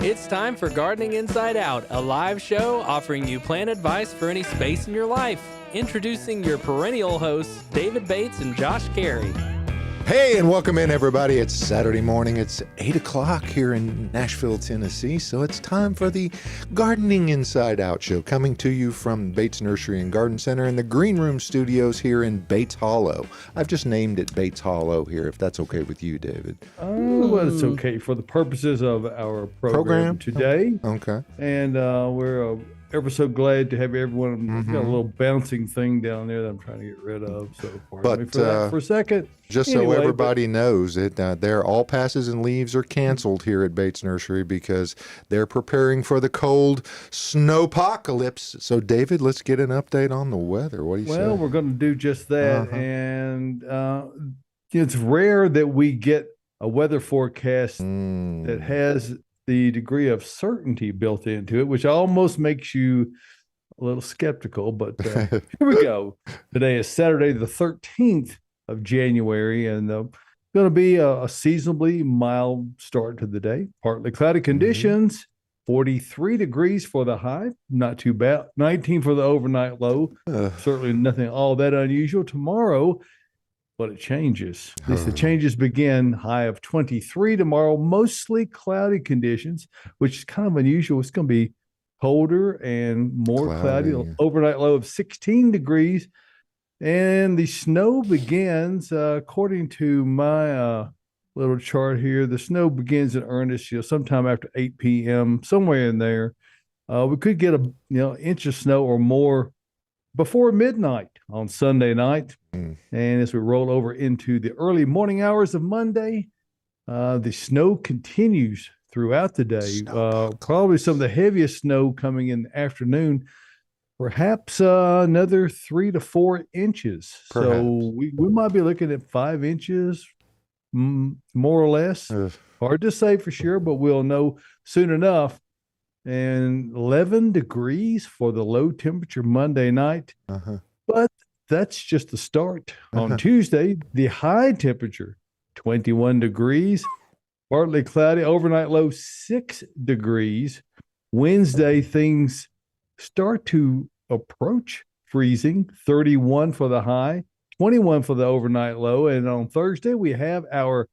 It's time for Gardening Inside Out, a live show offering you plant advice for any space in your life. Introducing your perennial hosts, David Bates and Josh Carey. Hey, and welcome in, everybody. It's Saturday morning. It's 8 o'clock here in Nashville, Tennessee, so it's time for the Gardening Inside Out show, coming to you from Bates Nursery and Garden Center in the Green Room Studios here in Bates Hollow. I've just named it Bates Hollow here, if that's okay with you, David. Well, it's okay for the purposes of our program today. Okay. And we're ever so glad to have everyone. Got a little bouncing thing down there that I'm trying to get rid of. So pardon me for that for a second. Just Anyway, so everybody knows it, their all passes and leaves are canceled here at Bates Nursery because they're preparing for the cold snowpocalypse. So, David, let's get an update on the weather. What do you say? Well, we're going to do just that. And it's rare that we get a weather forecast that has the degree of certainty built into it, which almost makes you a little skeptical. But here we go. Today is Saturday, the 13th of January, and going to be a seasonably mild start to the day. Partly cloudy conditions, 43 degrees for the high, not too bad. 19 for the overnight low. Certainly nothing all that unusual. Tomorrow, but it changes. At least the changes begin. High of 23 tomorrow, mostly cloudy conditions, which is kind of unusual. It's going to be colder and more cloudy. Overnight low of 16 degrees. And the snow begins, according to my little chart here, the snow begins in earnest, sometime after 8 p.m., somewhere in there. We could get a inch of snow or more before midnight on Sunday night. And as we roll over into the early morning hours of Monday, the snow continues throughout the day. Probably some of the heaviest snow coming in the afternoon, perhaps another 3 to 4 inches. Perhaps. So we might be looking at 5 inches, more or less. Hard to say for sure, but we'll know soon enough. And 11 degrees for the low temperature Monday night. But that's just the start. On Tuesday, the high temperature, 21 degrees, partly cloudy, overnight low 6 degrees. Wednesday, things start to approach freezing, 31 for the high, 21 for the overnight low. And on Thursday, we have our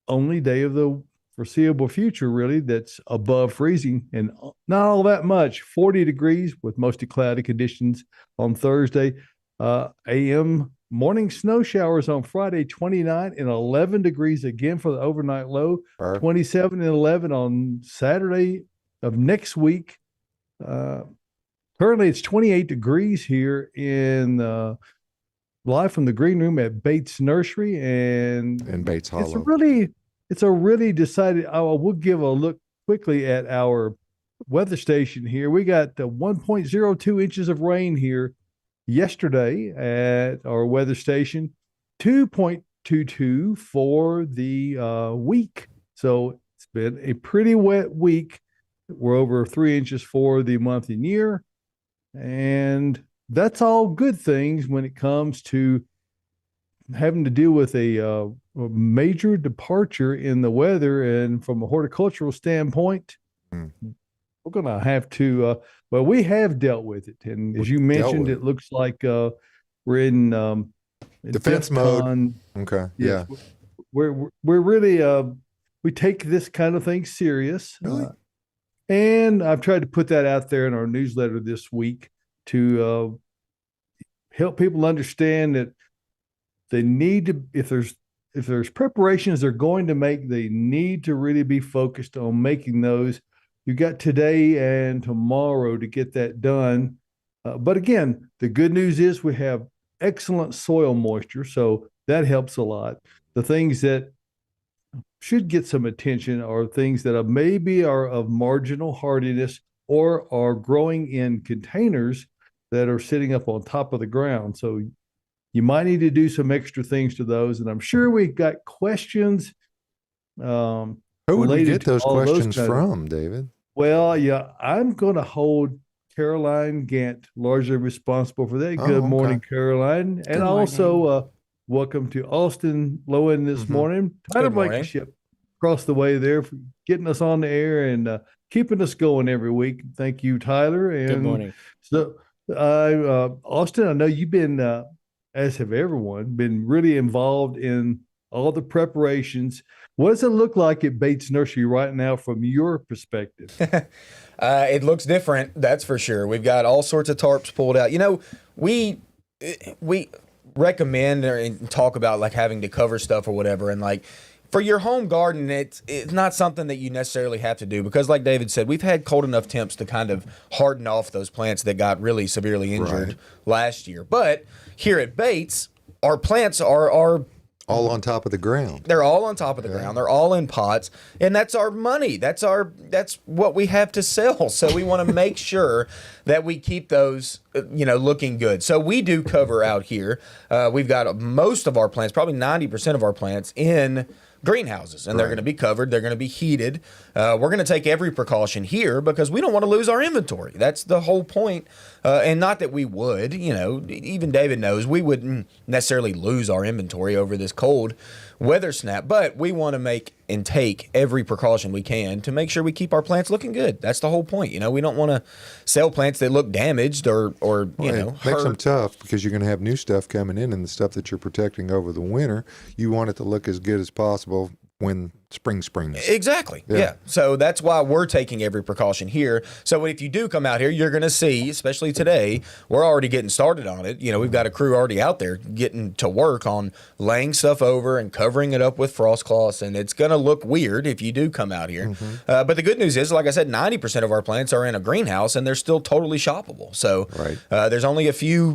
only day of the foreseeable future, really, that's above freezing, and not all that much. 40 degrees with mostly cloudy conditions on Thursday. AM morning snow showers on Friday, 29 and 11 degrees again for the overnight low. 27 and 11 on Saturday of next week. Currently, it's 28 degrees here in live from the Green Room at Bates Nursery and Bates Hollow. It's a really decided. We'll give a look quickly at our weather station here. We got 1.02 inches of rain here yesterday at our weather station, 2.22 for the week. So it's been a pretty wet week. We're over 3 inches for the month and year. And that's all good things when it comes to having to deal with a major departure in the weather. And from a horticultural standpoint, we're going to have to, we have dealt with it. And as you mentioned, it looks like we're in defense mode. Okay. Yes, yeah. We're really, we take this kind of thing serious. Really? And I've tried to put that out there in our newsletter this week to help people understand that they need to, if there's preparations they're going to make, they need to really be focused on making those. You got today and tomorrow to get that done. But again, the good news is we have excellent soil moisture, so that helps a lot. The things that should get some attention are things that maybe are of marginal hardiness or are growing in containers that are sitting up on top of the ground. So you might need to do some extra things to those. And I'm sure we've got questions. Who would we get those questions from, David? Well, yeah, I'm going to hold Caroline Gant largely responsible for that. Good morning, Caroline. And also welcome to Austin Lowen this morning. Title blanket ship. across the way there for getting us on the air and keeping us going every week. Thank you, Tyler. And Good morning. So, Austin, I know you've been, as have everyone, been really involved in all the preparations. What does it look like at Bates Nursery right now from your perspective? It looks different, that's for sure. We've got all sorts of tarps pulled out. You know, we recommend and talk about like having to cover stuff or whatever, and like for your home garden, it's not something that you necessarily have to do because, like David said, we've had cold enough temps to kind of harden off those plants that got really severely injured last year. But here at Bates, our plants are all on top of the ground. They're all on top of the ground. They're all in pots, and that's our money. That's what we have to sell. So we want to make sure that we keep those, looking good. So we do cover out here. We've got most of our plants, probably 90% of our plants, in greenhouses, and they're going to be covered. They're going to be heated. We're going to take every precaution here because we don't want to lose our inventory. That's the whole point. And not that we would, even David knows we wouldn't necessarily lose our inventory over this cold weather snap, but we want to make and take every precaution we can to make sure we keep our plants looking good. That's the whole point. We don't want to sell plants that look damaged or it makes hurt. them tough because you're going to have new stuff coming in, and the stuff that you're protecting over the winter, you want it to look as good as possible when spring springs. Exactly. Yeah. So that's why we're taking every precaution here. So if you do come out here, you're going to see, especially today, we're already getting started on it. We've got a crew already out there getting to work on laying stuff over and covering it up with frost cloths, and it's going to look weird if you do come out here. But the good news is, like I said, 90% of our plants are in a greenhouse, and they're still totally shoppable. So there's only a few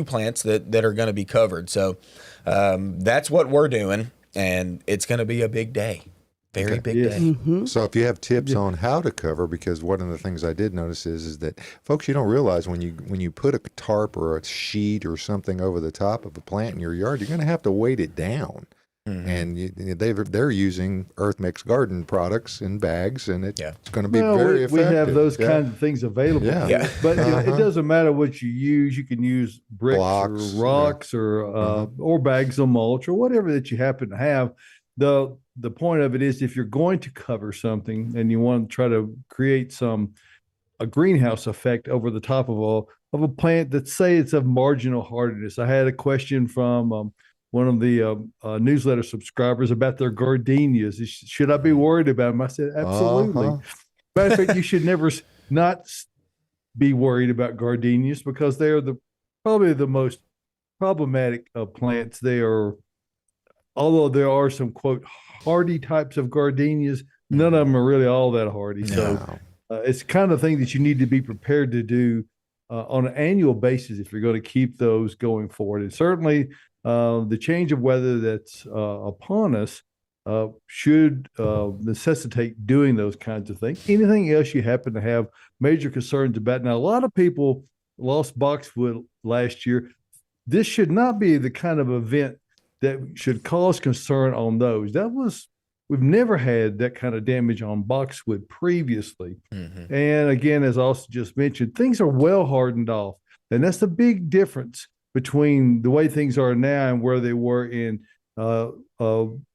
plants that are going to be covered. So that's what we're doing. And it's going to be a big day, very big day. So if you have tips on how to cover, because one of the things I did notice is that, folks, you don't realize when you put a tarp or a sheet or something over the top of a plant in your yard, you're going to have to weight it down. And they're using Earth Mix garden products in bags, and it's going to be very effective. We have those kinds of things available. But it doesn't matter what you use. You can use bricks or rocks or bags of mulch or whatever that you happen to have. The point of it is, if you're going to cover something and you want to try to create a greenhouse effect over the top of a plant that, say, it's of marginal hardiness. I had a question from one of the newsletter subscribers about their gardenias. Should I be worried about them? I said, absolutely. Matter of fact, you should never not be worried about gardenias because they are probably the most problematic of plants. Although there are some, quote, hardy types of gardenias, none of them are really all that hardy. So it's the kind of thing that you need to be prepared to do on an annual basis if you're going to keep those going forward. And certainly, the change of weather that's upon us should necessitate doing those kinds of things. Anything else you happen to have major concerns about? Now, a lot of people lost boxwood last year. This should not be the kind of event that should cause concern on those. We've never had that kind of damage on boxwood previously. And again, as Austin just mentioned, things are well hardened off. And that's the big difference between the way things are now and where they were in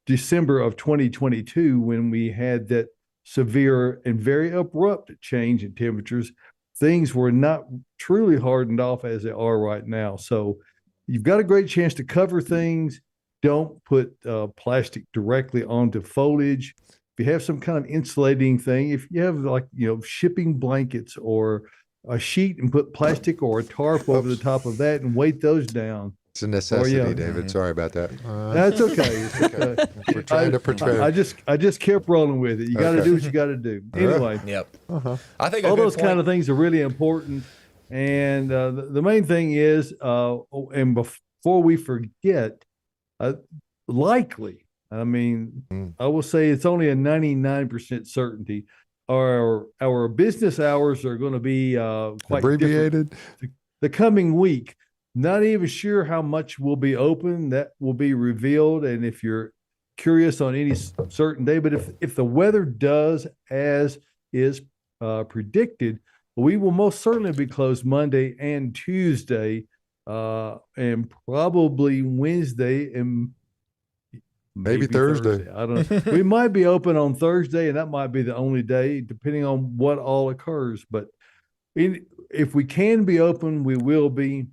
December of 2022, when we had that severe and very abrupt change in temperatures. Things were not truly hardened off as they are right now. So you've got a great chance to cover things. Don't put plastic directly onto foliage. If you have some kind of insulating thing, if you have shipping blankets or a sheet and put plastic or a tarp over the top of that and weight those down. It's a necessity, David. Sorry about that. That's okay. We're trying to portray. I just kept rolling with it. You got to do what you got to do. Anyway. I think all those kind of things are really important. And the main thing is, and before we forget, likely, I will say it's only a 99% certainty. Our business hours are going to be quite abbreviated the coming week. Not even sure how much will be open. That will be revealed. And if you're curious on any certain day, but if the weather does as is predicted, we will most certainly be closed Monday and Tuesday, and probably Wednesday. And Maybe Thursday. I don't know. We might be open on Thursday, and that might be the only day, depending on what all occurs. But if we can be open, we will be.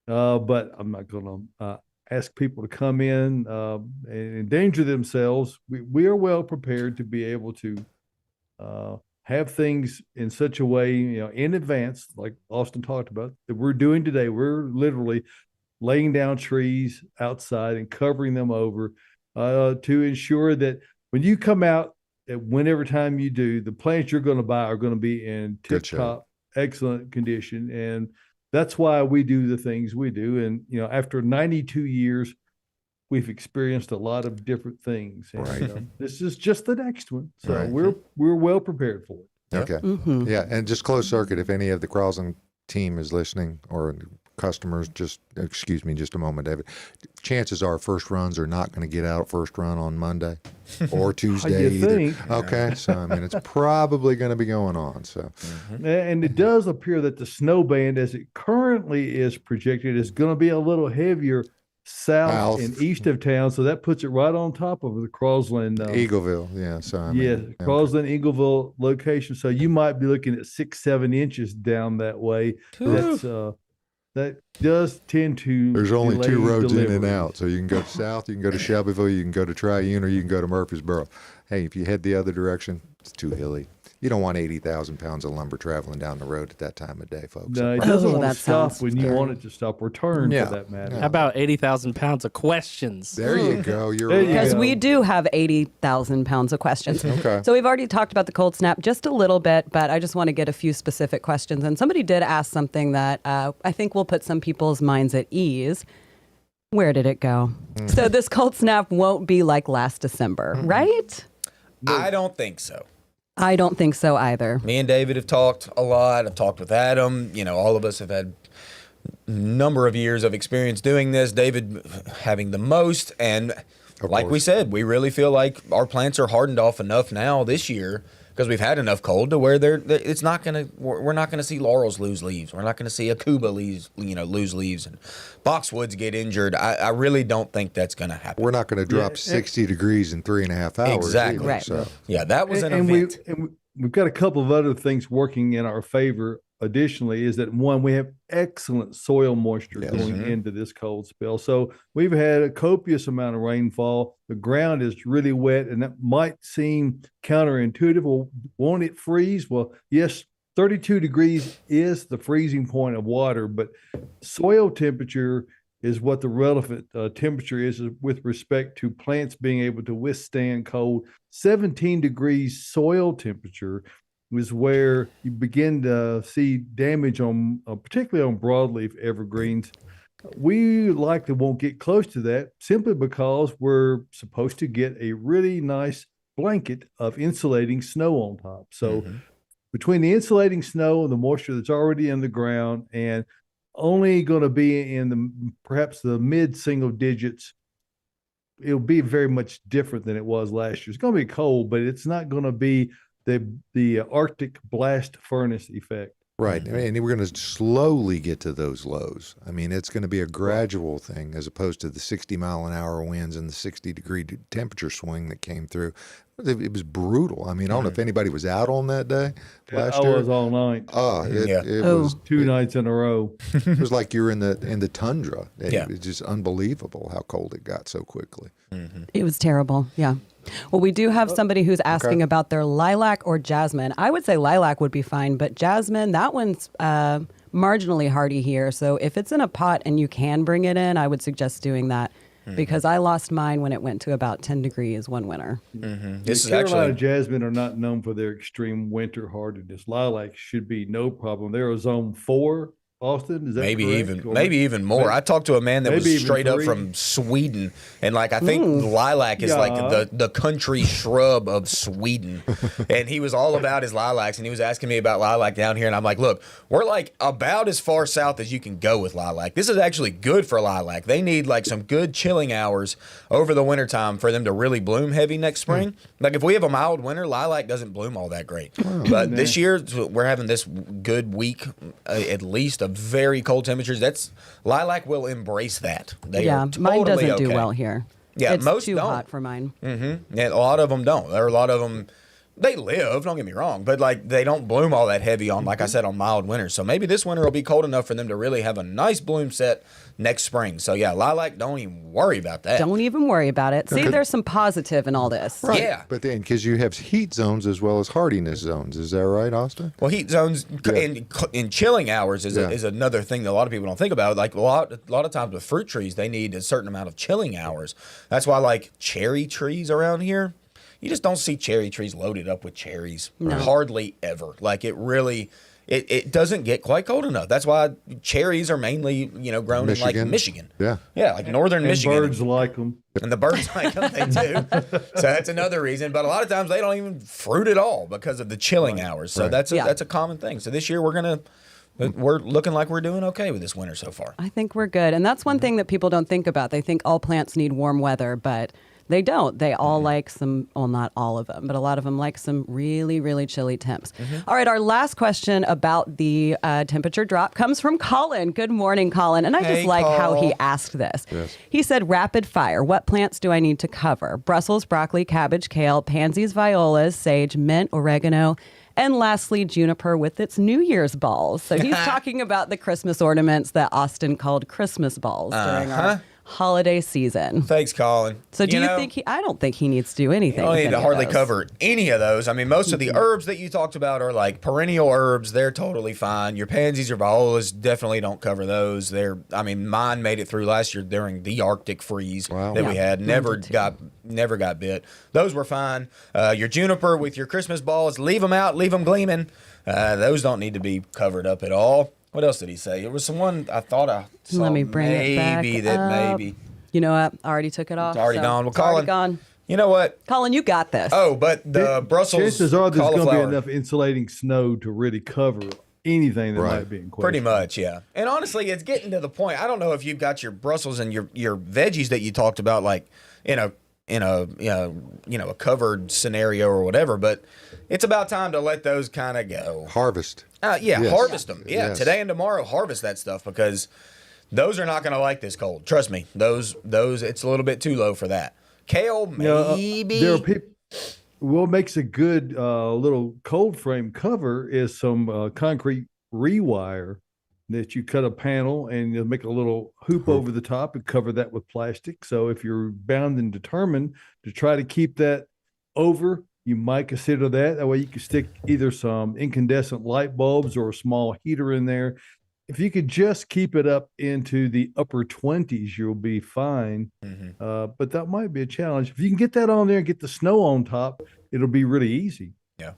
But I'm not going to ask people to come in and endanger themselves. We are well prepared to be able to have things in such a way, in advance, like Austin talked about, that we're doing today. We're literally laying down trees outside and covering them over to ensure that when you come out, whenever time you do, the plants you're going to buy are going to be in tip-top, excellent condition. And that's why we do the things we do. And, after 92 years, we've experienced a lot of different things. And, Right. This is just the next one. So Right. we're well prepared for it. Okay. Mm-hmm. Yeah, and just closed circuit. If any of the Crosland team is listening or customers, excuse me just a moment, David. Chances are first runs are not going to get out first run on Monday or Tuesday You either. think. Okay, so I mean it's probably going to be going on. So And it does appear that the snow band, as it currently is projected, is going to be a little heavier south and east of town. So that puts it right on top of the Crosland. Eagleville, yeah. So I mean, Crosland, Eagleville location. So you might be looking at 6-7 inches down that way. That does tend to. There's only delay two roads in and deliveries. out. So you can go south, you can go to Shelbyville, you can go to Triune, or you can go to Murfreesboro. Hey, if you head the other direction, it's too hilly. You don't want 80,000 pounds of lumber traveling down the road at that time of day, folks. No, it doesn't want to that stop sounds when you scary. want it to stop or turn, Yeah. for that matter. How about 80,000 pounds of questions? There you go. You're There you right. Because go. we do have 80,000 pounds of questions. Okay. So we've already talked about the cold snap just a little bit, but I just want to get a few specific questions. And somebody did ask something that I think will put some people's minds at ease. Where did it go? So this cold snap won't be like last December, right? I don't think so. I don't think so either. Me and David have talked a lot. I've talked with Adam. All of us have had a number of years of experience doing this. David having the most. And like we said, we really feel like our plants are hardened off enough now this year because we've had enough cold to where it's not going to, we're not going to see laurels lose leaves. We're not going to see Akuba lose leaves and boxwoods get injured. I really don't think that's going to happen. We're not going to drop 60 degrees in 3.5 hours. Exactly. either, Right. So. Yeah, that was an and event. we've got a couple of other things working in our favor. Additionally, is that one, we have excellent soil moisture going into this cold spell. So we've had a copious amount of rainfall. The ground is really wet, and that might seem counterintuitive. Well, won't it freeze? Well, yes, 32 degrees is the freezing point of water, but soil temperature is what the relevant temperature is with respect to plants being able to withstand cold. 17 degrees soil temperature is where you begin to see damage on, particularly on broadleaf evergreens. We likely won't get close to that simply because we're supposed to get a really nice blanket of insulating snow on top. So between the insulating snow and the moisture that's already in the ground and only going to be in perhaps the mid single digits, it'll be very much different than it was last year. It's going to be cold, but it's not going to be the Arctic blast furnace effect. Right. And we're going to slowly get to those lows. I mean, it's going to be a gradual thing as opposed to the 60-mile-an-hour winds and the 60-degree temperature swing that came through. It was brutal. I mean, I don't know if anybody was out on that day last I year. was all night. It was 2 nights in a row. it was like you're in the tundra. Yeah. It's just unbelievable how cold it got so quickly. It was terrible. Yeah. Well, we do have somebody who's asking about their lilac or jasmine. I would say lilac would be fine, but jasmine, that one's marginally hardy here. So if it's in a pot and you can bring it in, I would suggest doing that because I lost mine when it went to about 10 degrees one winter. This is Carolina actually jasmine are not known for their extreme winter hardiness. Lilac should be no problem. They're a zone 4. Austin, is that maybe correct? even more. I talked to a man that was maybe even straight up 3. from Sweden, and I think lilac is like the country shrub of Sweden, and he was all about his lilacs, and he was asking me about lilac down here, and I'm like, look, we're like about as far south as you can go with lilac. This is actually good for lilac. They need like some good chilling hours over the wintertime for them to really bloom heavy next spring. Like if we have a mild winter, lilac doesn't bloom all that great. But this year we're having this good week at least of very cold temperatures. Lilac will embrace that. They are Mine totally doesn't do okay. well here. Yeah, it's most too don't. hot for mine. Mm-hmm. Yeah, a lot of them don't. There are a lot of them. They live, don't get me wrong, but like they don't bloom all that heavy on, like I said, on mild winters. So maybe this winter will be cold enough for them to really have a nice bloom set next spring. So yeah, lilac, don't even worry about that. Don't even worry about it. See, there's some positive in all this. Right. Yeah. But then, because you have heat zones as well as hardiness zones. Is that right, Austin? Well, heat zones in chilling hours is, Yeah. is another thing that a lot of people don't think about. Like a lot of times with fruit trees, they need a certain amount of chilling hours. That's why like cherry trees around here, you just don't see cherry trees loaded up with cherries. Hardly ever. Like it really, it doesn't get quite cold enough. That's why cherries are mainly, grown in like Michigan. Yeah. Yeah, like northern And Michigan. birds like them. And the birds like them, they do. So that's another reason. But a lot of times they don't even fruit at all because of the chilling hours. So that's a common thing. So this year we're looking like we're doing okay with this winter so far. I think we're good. And that's one thing that people don't think about. They think all plants need warm weather, but they don't. They all like some, well, not all of them, but a lot of them like some really, really chilly temps. All right, our last question about the temperature drop comes from Colin. Good morning, Colin. And I just Hey, like how Col. he asked this. Yes. He said, rapid fire. What plants do I need to cover? Brussels, broccoli, cabbage, kale, pansies, violas, sage, mint, oregano, and lastly, juniper with its New Year's balls. So he's talking about the Christmas ornaments that Austin called Christmas balls during our holiday season. Thanks, Colin. So do you think I don't think he needs to do anything. You don't with need any to of hardly those. cover any of those. I mean, most of the herbs that you talked about are like perennial herbs. They're totally fine. Your pansies or violas definitely don't cover those. Mine made it through last year during the Arctic freeze that we had. Never got bit. Those were fine. Your juniper with your Christmas balls, leave them out, leave them gleaming. Those don't need to be covered up at all. What else did he say? It was someone I thought I saw. Let me bring it back Maybe. You know what? I already took it off. It's already so gone. Well, it's already Colin, gone. you know what? Colin, you got this. Oh, but the Brussels Chances are there's going to be cauliflower. enough insulating snow to really cover anything that might be in question. Pretty much, yeah. And honestly, it's getting to the point. I don't know if you've got your Brussels and your veggies that you talked about, like in a a covered scenario or whatever. But it's about time to let those kind of go. Harvest. Yes. Harvest them. Yeah, Yes. today and tomorrow, harvest that stuff because those are not going to like this cold. Trust me. Those it's a little bit too low for that. Kale, maybe. There are people. What makes a good little cold frame cover is some concrete rewire that you cut a panel and you make a little hoop over the top and cover that with plastic. So if you're bound and determined to try to keep that over, you might consider that. That way you can stick either some incandescent light bulbs or a small heater in there. If you could just keep it up into the upper 20s, you'll be fine. But that might be a challenge. If you can get that on there and get the snow on top, it'll be really easy. Yeah.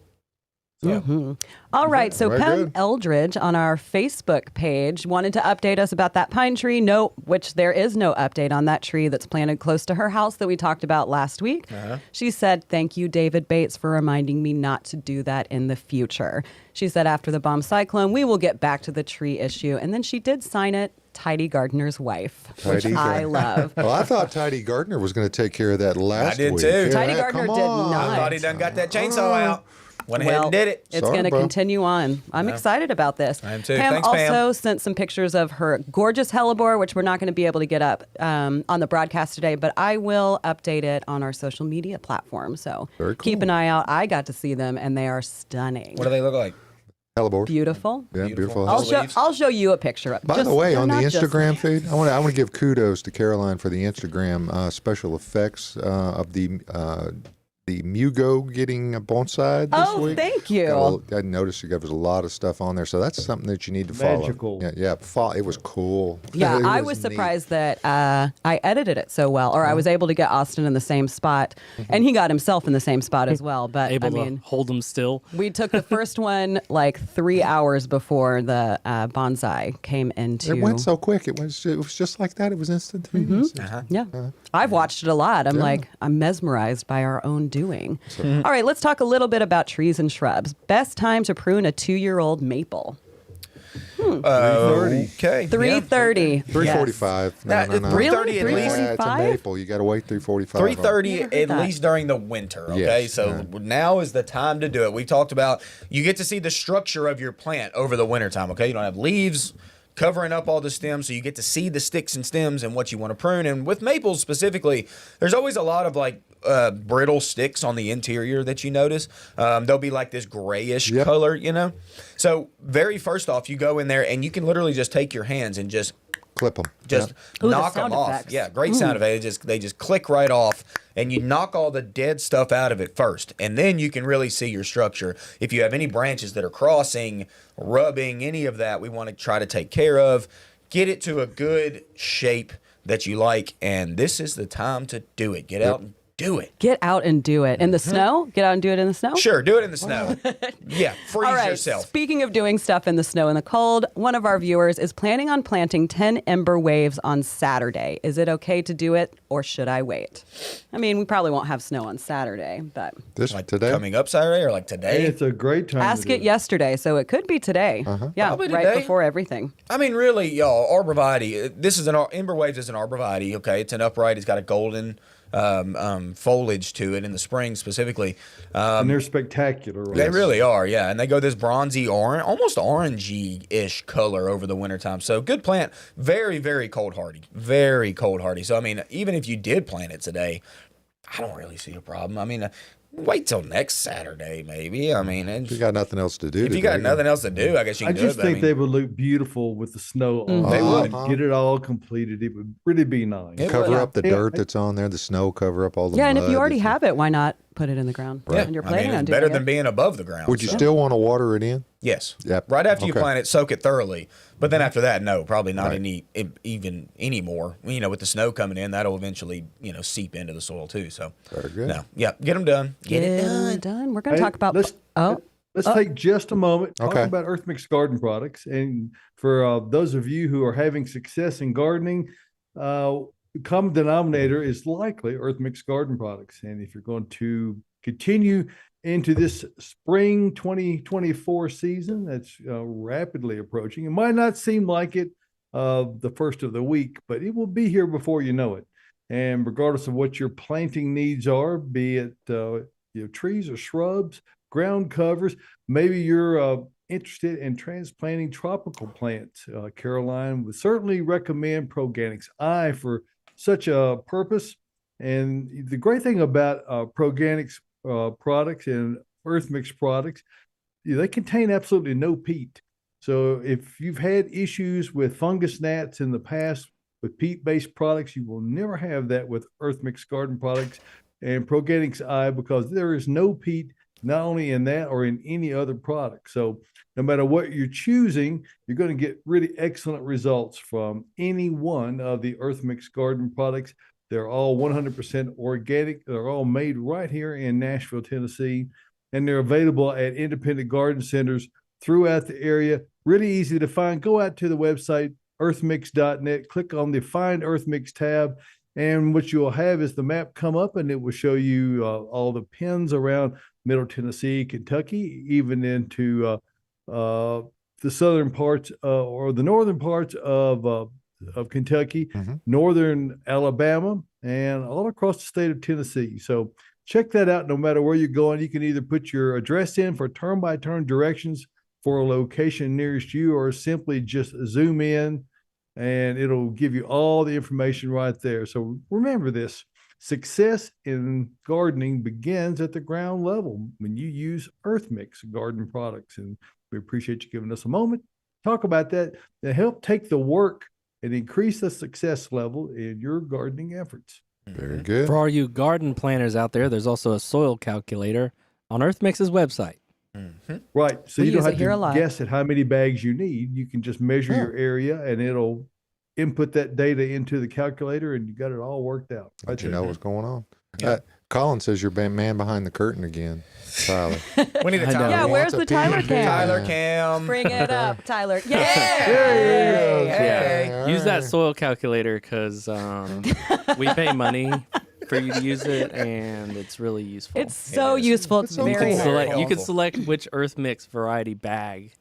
All right. So Very Pam good. Eldridge on our Facebook page wanted to update us about that pine tree. No, which there is no update on that tree that's planted close to her house that we talked about last week. She said, "Thank you, David Bates, for reminding me not to do that in the future." She said, "After the bomb cyclone, we will get back to the tree issue." And then she did sign it, Tidy Gardener's wife, which Tidy I Gardner. love. Well, I thought Tidy Gardner was going to take care of that last did week. too. Tidy Yeah, Gardner come did on. not. I thought he done got that chainsaw out. Went ahead and did it. It's Sorry, going to bro. continue on. I'm excited about this. I am too. Pam Thanks, also Pam. sent some pictures of her gorgeous hellebore, which we're not going to be able to get up on the broadcast today, but I will update it on our social media platform. So Very keep cool. an eye out. I got to see them, and they are stunning. What do they look like? Hellebore. Beautiful. Yeah, beautiful. Beautiful. I'll show you a picture. By the way, they're on the not just- Instagram feed, I want to give kudos to Caroline for the Instagram special effects of the Mugo getting a bonsai this Oh, week. thank you. I noticed there was a lot of stuff on there, so that's something that you need to follow. Magical. Yeah. It was cool. Yeah, It I was neat. surprised that I edited it so well, or I was able to get Austin in the same spot, and he got himself in the same spot as well. But Able I mean, to hold them still. we took the first one like 3 hours before the bonsai came into. It went so quick. It was just like that. It was instantaneous. Yeah, I've watched it a lot. I'm mesmerized by our own doing. All right, let's talk a little bit about trees and shrubs. Best time to prune a 2-year-old maple. 3:30. Okay. 3:30. 3:45. That- No. 3:30 at Really? least. Yeah, it's a 3:45? maple. You got to wait 3:45. 3:30 Never heard at that. least during the winter. Okay, Yes, so now is the time to do it. We talked about you get to see the structure of your plant over the winter time. Okay, you don't have leaves covering up all the stems so you get to see the sticks and stems and what you want to prune. And with maples specifically, there's always a lot of like brittle sticks on the interior that you notice. They'll be like this grayish color, you know? So very first off, you go in there and you can literally just take your hands and just clip them. Just Ooh, knock the sound them off. effects. Yeah, great sound effect. They just click right off, and you knock all the dead stuff out of it first, and then you can really see your structure. If you have any branches that are crossing, rubbing, any of that, we want to try to take care of. Get it to a good shape that you like, and this is the time to do it. Get out and do it. Get out and do it. In the snow? Get out and do it in the snow? Sure, do it in the snow. Yeah, freeze All right. yourself. Speaking of doing stuff in the snow and the cold, one of our viewers is planning on planting 10 ember waves on Saturday. Is it okay to do it, or should I wait? I mean, we probably won't have snow on Saturday, but This Like today? coming up Saturday or like today? It's a great time. ask to do it yesterday, so it could be today. Yeah, Probably right today. before everything. I mean, really, y'all, arborvitae. This is Ember Waves is an arborvitae. Okay, it's an upright. It's got a golden foliage to it in the spring specifically. And they're spectacular. Right? They really are, yeah. And they go this bronzy orange, almost orangey-ish color over the wintertime. So good plant. Very, very cold hardy. Very cold hardy. So, I mean, even if you did plant it today, I don't really see a problem. I mean, wait till next Saturday, maybe. I mean, If you got nothing else to do if you got nothing else to do, I guess you I can do it. just but I think mean, they would look beautiful with the snow on. They would. Get it all completed. It would really be nice. It cover would. up the Yeah. dirt that's on there, the snow, cover up all the Yeah, and mud if you already that's- have it, why not put it in the ground? yeah, And you're I planning mean, on it's doing better it. than being above the ground. Would you so. still want to water it in? Yes. Yep. Right after you Okay. plant it, soak it thoroughly. But then after that, no, probably not even anymore. You know, with the snow coming in, that'll eventually, seep into the soil too. So, Very good. no. Yeah. Get them done. Get it done. We're going to Hey, talk about. Let's take just a moment talk Okay. about Earth Mix Garden products. And for those of you who are having success in gardening, the common denominator is likely Earth Mix Garden products. And if you're going to continue into this spring 2024 season that's rapidly approaching, it might not seem like it the first of the week, but it will be here before you know it. And regardless of what your planting needs are, be it trees or shrubs, ground covers, maybe you're interested in transplanting tropical plants. Caroline would certainly recommend Proganics I for such a purpose. And the great thing about Proganics products and Earth Mix products, they contain absolutely no peat. So if you've had issues with fungus gnats in the past with peat-based products, you will never have that with Earth Mix Garden products and Proganics I, because there is no peat not only in that or in any other product. So no matter what you're choosing, you're going to get really excellent results from any one of the Earth Mix Garden products. They're all 100% organic. They're all made right here in Nashville, Tennessee, and they're available at independent garden centers throughout the area. Really easy to find. Go out to the website, earthmix.net, click on the Find Earth Mix tab, and what you'll have is the map come up, and it will show you all the pins around Middle Tennessee, Kentucky, even into the southern parts or the northern parts of Kentucky, northern Alabama, and all across the state of Tennessee. So check that out. No matter where you're going, you can either put your address in for turn-by-turn directions for a location nearest you, or simply just zoom in and it'll give you all the information right there. So remember this: success in gardening begins at the ground level when you use Earth Mix garden products. And we appreciate you giving us a moment to talk about that and help take the work and increase the success level in your gardening efforts. Very good. For all you garden planners out there, there's also a soil calculator on Earth Mix's website. Right. So We you don't use it have here a to lot. guess at how many bags you need. You can just measure your area and it'll input that data into the calculator and you got it all worked out. Let you know what's going on. Yeah. Colin says you're man behind the curtain again, Tyler. We need a I know. Tyler. Yeah, He where's wants a the Tyler peanut cam? Tyler Cam. Bring it up, Tyler. Yeah. There you go. Hey. Use that soil calculator because we pay money for you to use it, and it's really useful. It's so It is. useful. It's It's so you very can cool. select. Very You can helpful. select which Earth Mix variety bag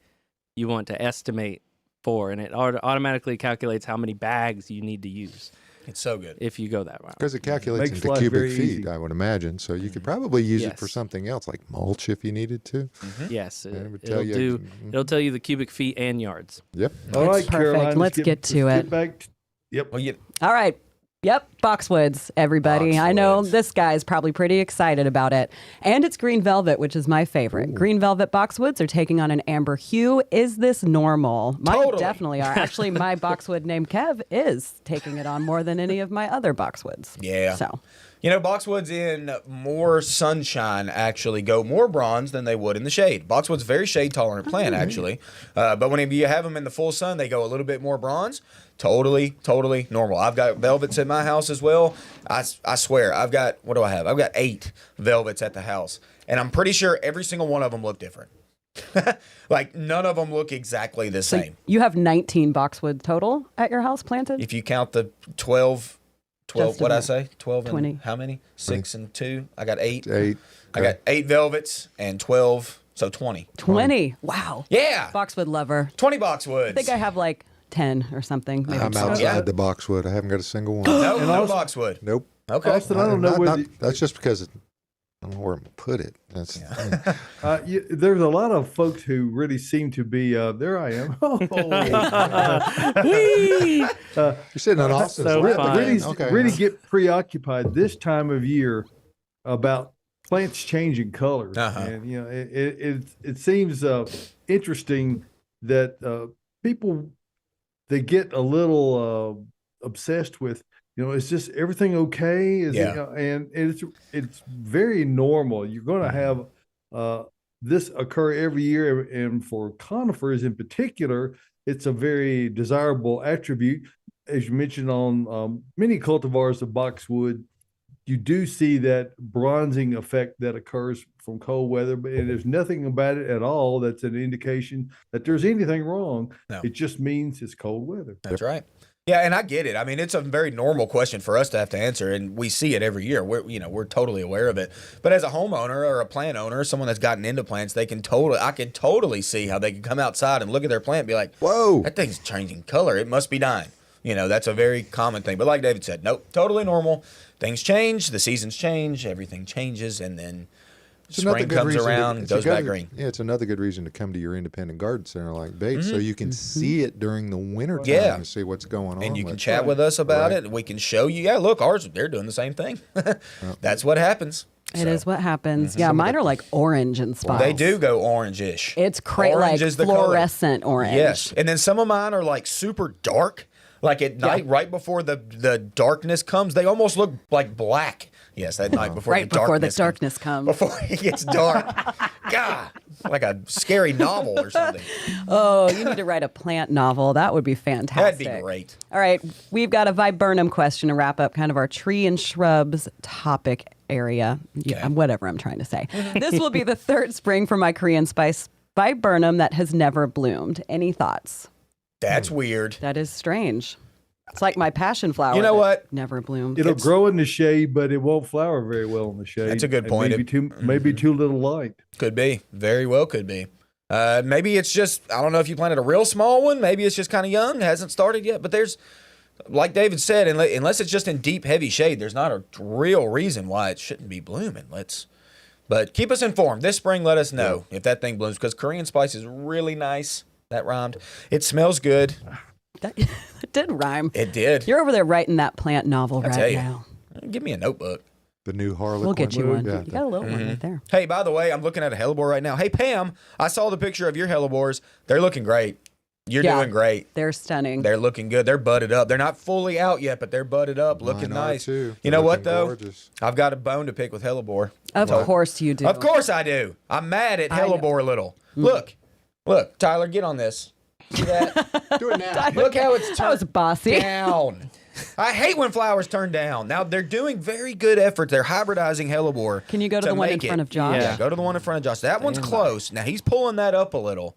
you want to estimate for, and it automatically calculates how many bags you need to use. It's so good. if you go that route. Because it calculates Makes into life cubic very feet, easy. I would imagine. So you could probably use it for Yes. something else, like mulch if you needed to. Yes, And it would it'll tell you- do. It'll tell you the cubic feet and yards. Yep. All right, Perfect. Caroline. Let's get to let's it. Get back. Yep. Well, you, All right. Yep, Boxwoods, everybody. I know Boxwoods. this guy's probably pretty excited about it. And it's green velvet, which is my favorite. Green velvet boxwoods are taking on an amber hue. Is this normal? Mine Totally. definitely are. Actually, my boxwood named Kev is taking it on more than any of my other boxwoods. Yeah. So, You know, boxwoods in more sunshine actually go more bronze than they would in the shade. Boxwood's a very shade tolerant plant actually, but whenever you have them in the full sun, they go a little bit more bronze. Totally normal. I've got velvets in my house as well. I swear, I've got, what do I have? I've got 8 velvets at the house, and I'm pretty sure every single one of them look different. Like none of them look exactly the same. you have 19 boxwood total at your house planted? If you count the 12, Just what I about. say? 12 and 20. how many? 6 and 2. I got 8. 8. I got 8 velvets and 12, so 20. 20. Wow. Yeah, Boxwood lover. 20 boxwoods. I think I have like 10 or something. Maybe I'm 12. outside Yeah. the boxwood. I haven't got a single one. no, no also- boxwood. Nope. Okay. Austin, I don't know whether That's just because I don't know where I'm going to put it. That's, there's a lot of folks who really seem to be. There I am. Whee! You're sitting on Austin's so lap fun. again. really, Okay. really get preoccupied this time of year about plants changing color. Uh-huh. And you know, it seems interesting that people they get a little obsessed with. You know, is just everything okay? Is Yeah. it, you know, and it's very normal. You're going to have this occur every year, and for conifers in particular, it's a very desirable attribute. As you mentioned on many cultivars of boxwood, you do see that bronzing effect that occurs from cold weather, but there's nothing about it at all that's an indication that there's anything wrong. No. It just means it's cold weather. That's right. Yeah, and I get it. I mean, it's a very normal question for us to have to answer, and we see it every year. We're totally aware of it. But as a homeowner or a plant owner, someone that's gotten into plants, I can totally see how they can come outside and look at their plant and be like, Whoa. that thing's changing color. It must be dying. You know, that's a very common thing. But like David said, nope, totally normal. Things change, the seasons change, everything changes, and then It's another spring good comes reason to- around, it's goes a back good- green. Yeah, it's another good reason to come to your independent garden center like Bates, so you can see it during the winter time Yeah. and see what's going on. And you can with chat it. with us about Right. it. We can show you. Yeah, look, ours, they're doing the same thing. That's what happens. It is what happens. Mm-hmm. Yeah, mine are like orange in spots. They do go orangish. It's like Orange is the color. fluorescent orange. Yes. And then some of mine are like super dark. Like at night, right before the darkness comes, they almost look like black. Yes, that night before Right the before the darkness darkness comes. Before it gets dark. God, like a scary novel or something. Oh, you need to write a plant novel. That would be fantastic. That'd be great. All right, we've got a viburnum question to wrap up kind of our tree and shrubs topic area. Yeah, whatever I'm trying to say. This will be the third spring for my Korean spice viburnum that has never bloomed. Any thoughts? That's weird. That is strange. It's like my passion flower. You know that what? Never bloomed. It'll grow in the shade, but it won't flower very well in the shade. That's a good And point. Maybe too little light. Could be. Very well could be. Maybe it's just, I don't know if you planted a real small one. Maybe it's just kind of young, hasn't started yet. But there's, like David said, unless it's just in deep, heavy shade, there's not a real reason why it shouldn't be blooming. But keep us informed. This spring, let us know if that thing blooms, because Korean spice is really nice. That rhymed. It smells good. That did rhyme. It did. You're over there writing that plant novel tell right you. now. Give me a notebook. The new Harlequin. We'll get you one. Yeah, You got a little one right there. Hey, by the way, I'm looking at a hellebore right now. Hey, Pam, I saw the picture of your hellebores. They're looking great. You're Yeah. doing great. They're stunning. They're looking good. They're budded up. They're not fully out yet, but they're budded up, looking Mine are nice. too. You know They're what, looking though? gorgeous. I've got a bone to pick with hellebore. Of course you do. Of course I do. I'm mad at I know. hellebore a little. Look, Tyler, get on this. See that? Do it now. Look how it's That was turned bossy. down. I hate when flowers turn down. Now, they're doing very good effort. They're hybridizing hellebore. Can you go to the one in make it. front of Josh? Yeah, go to the one in front of Josh. That one's close. Now, he's pulling that up a little.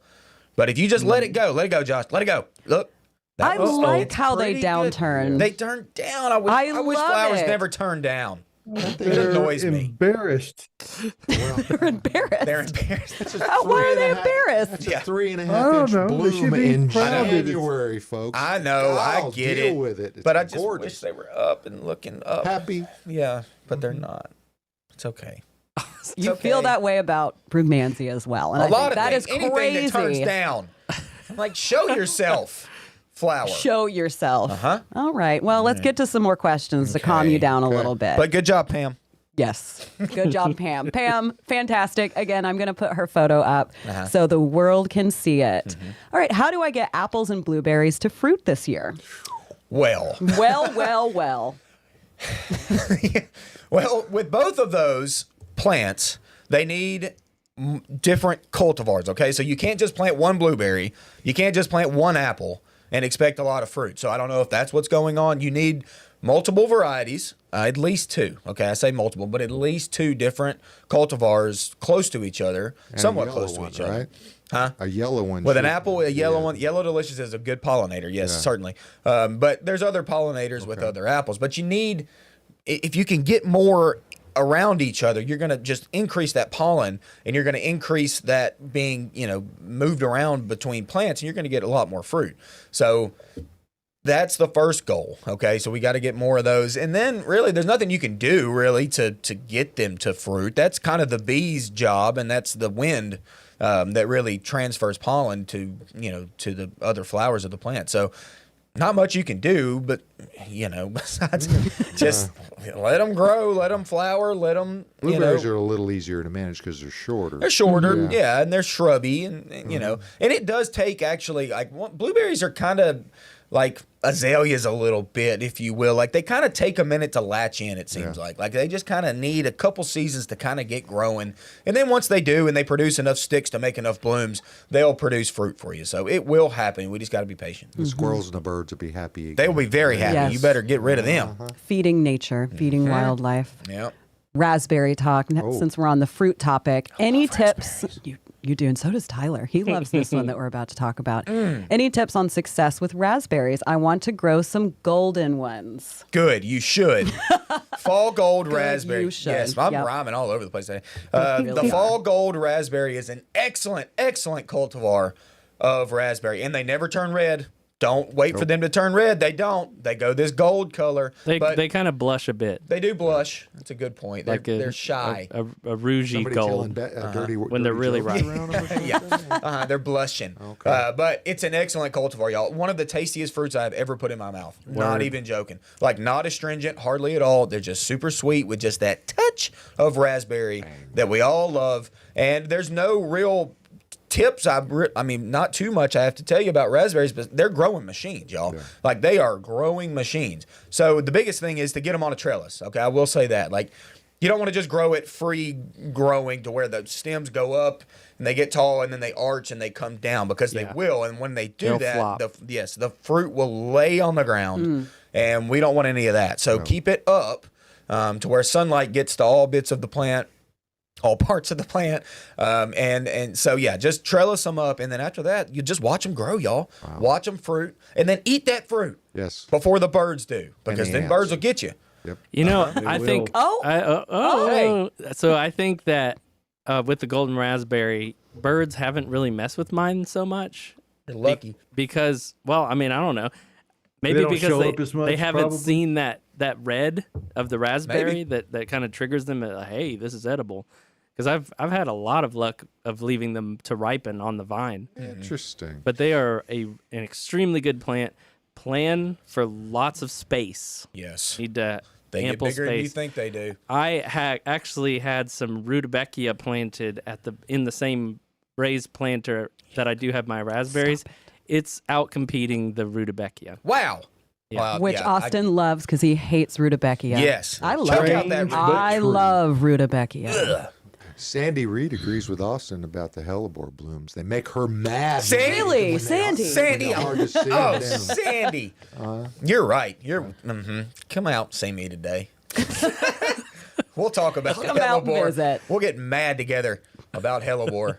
But if you just let it go, Josh. Let it go. Look. I like It's how they pretty good. downturn. They turn down. I wish I wish love flowers it. never turn down. It annoys me. Embarrassed. They're embarrassed. They're embarrassed. Why are they embarrassed? It's a Yeah. 3.5 inch don't know. They should bloom be in proud that it's- January, folks. I know, I'll I get deal it, with it. It's but I just gorgeous. wish they were up and looking up. Happy. Yeah, but they're not. It's okay. You okay. feel that way about Brugmansia as well. And A I lot think of that things. is Anything crazy. that turns down. I'm like, show yourself, flower. Show yourself. Uh-huh. All right. Well, let's get to some more questions to calm you down a little bit. But good job, Pam. Yes. Good job, Pam. Pam, fantastic. Again, I'm going to put her photo up Uh-huh. so the world can see it. Mm-hmm. All right. How do I get apples and blueberries to fruit this year? Well, Well. well, with both of those plants, they need different cultivars. Okay, so you can't just plant one blueberry, you can't just plant one apple and expect a lot of fruit. So I don't know if that's what's going on. You need multiple varieties, at least two. Okay, I say multiple, but at least two different cultivars close to each other, And a somewhat yellow close to one, each other. right? Huh? A yellow one. With an should- apple, a yellow yeah. one. Yellow Delicious is a good pollinator. Yes, certainly. But there's other pollinators with other apples. But you need, if you can get more around each other, you're going to just increase that pollen, and you're going to increase that being, moved around between plants, and you're going to get a lot more fruit. So that's the first goal. Okay, so we got to get more of those, and then really, there's nothing you can do really to get them to fruit. That's kind of the bee's job, and that's the wind. That really transfers pollen to to the other flowers of the plant. So not much you can do, but besides just let them grow, let them flower, let them. Blueberries are a little easier to manage because they're shorter. They're shorter, yeah, and they're shrubby, and and it does take actually blueberries are kind of like azaleas a little bit, if you will. Like they kind of take a minute to latch in, it seems like they just kind of need a couple seasons to kind of get growing. And then once they do and they produce enough sticks to make enough blooms, they'll produce fruit for you. So it will happen. We just got to be patient. The squirrels and the birds will be happy. They will be very happy. Yes. You better get rid of them. Feeding nature, feeding wildlife. Yeah. Raspberry talk, since we're on the fruit topic. Any tips? You do, and so does Tyler. He loves this one that we're about to talk about. Any tips on success with raspberries? I want to grow some golden ones. Good. You should. Fall gold raspberry. you should. Yes, I'm Yep. rhyming all over the place today. The fall gold raspberry is an excellent, excellent cultivar of raspberry, and they never turn red. Don't wait for them to turn red. They don't. They go this gold color. But They kind of blush a bit. they do blush. That's a good point. They're shy. A rougey Somebody gold. telling When they're really jokes ripe. around them or something? Yeah, they're blushing. Okay. But it's an excellent cultivar, y'all. One of the tastiest fruits I've ever put in my mouth. Not Word. even joking. Like not astringent, hardly at all. They're just super sweet with just that touch of raspberry that we all love. And there's no real tips. I mean, not too much I have to tell you about raspberries, but they're growing machines, y'all. Yeah. Like they are growing machines. So the biggest thing is to get them on a trellis. Okay, I will say that. Like you don't want to just grow it free growing to where the stems go up and they get tall and then they arch and they come down because they will. And when they do They'll that, flop. the fruit will lay on the ground, and we don't want any of that. So keep it up to where sunlight gets to all bits of the plant. All parts of the plant, and so yeah, just trellis them up, and then after that, you just watch them grow, y'all. Watch them fruit, and then eat that fruit Yes. before the birds do, because the then ants. birds will get you. Yep. You know, They I will. think. So I think that with the golden raspberry, birds haven't really messed with mine so much. You're lucky. Because, well, I mean, I don't know. Maybe don't because show up as much, they haven't probably? seen that red of the raspberry Maybe. that kind of triggers them. Hey, this is edible. Because I've had a lot of luck of leaving them to ripen on the vine. Interesting. But they are an extremely good plant. Plan for lots of space. Yes, Need they get ample bigger than you space. think they do. I actually had some rudbeckia planted in the same raised planter that I do have my raspberries. It's out competing the rudbeckia. Wow. Yeah. Wow, Which yeah, Austin loves because he hates rudbeckia. Yes. I Check love out that I rudbeckia. love rudbeckia. Sandy Reed agrees with Austin about the hellebore blooms. They make her mad. Sandy? Really? When they- Sandy? Sandy. when they're hard to see Oh, them. Sandy. You're right. Come out, see me today. We'll talk about Come out and hellebore. visit. We'll get mad together about hellebore.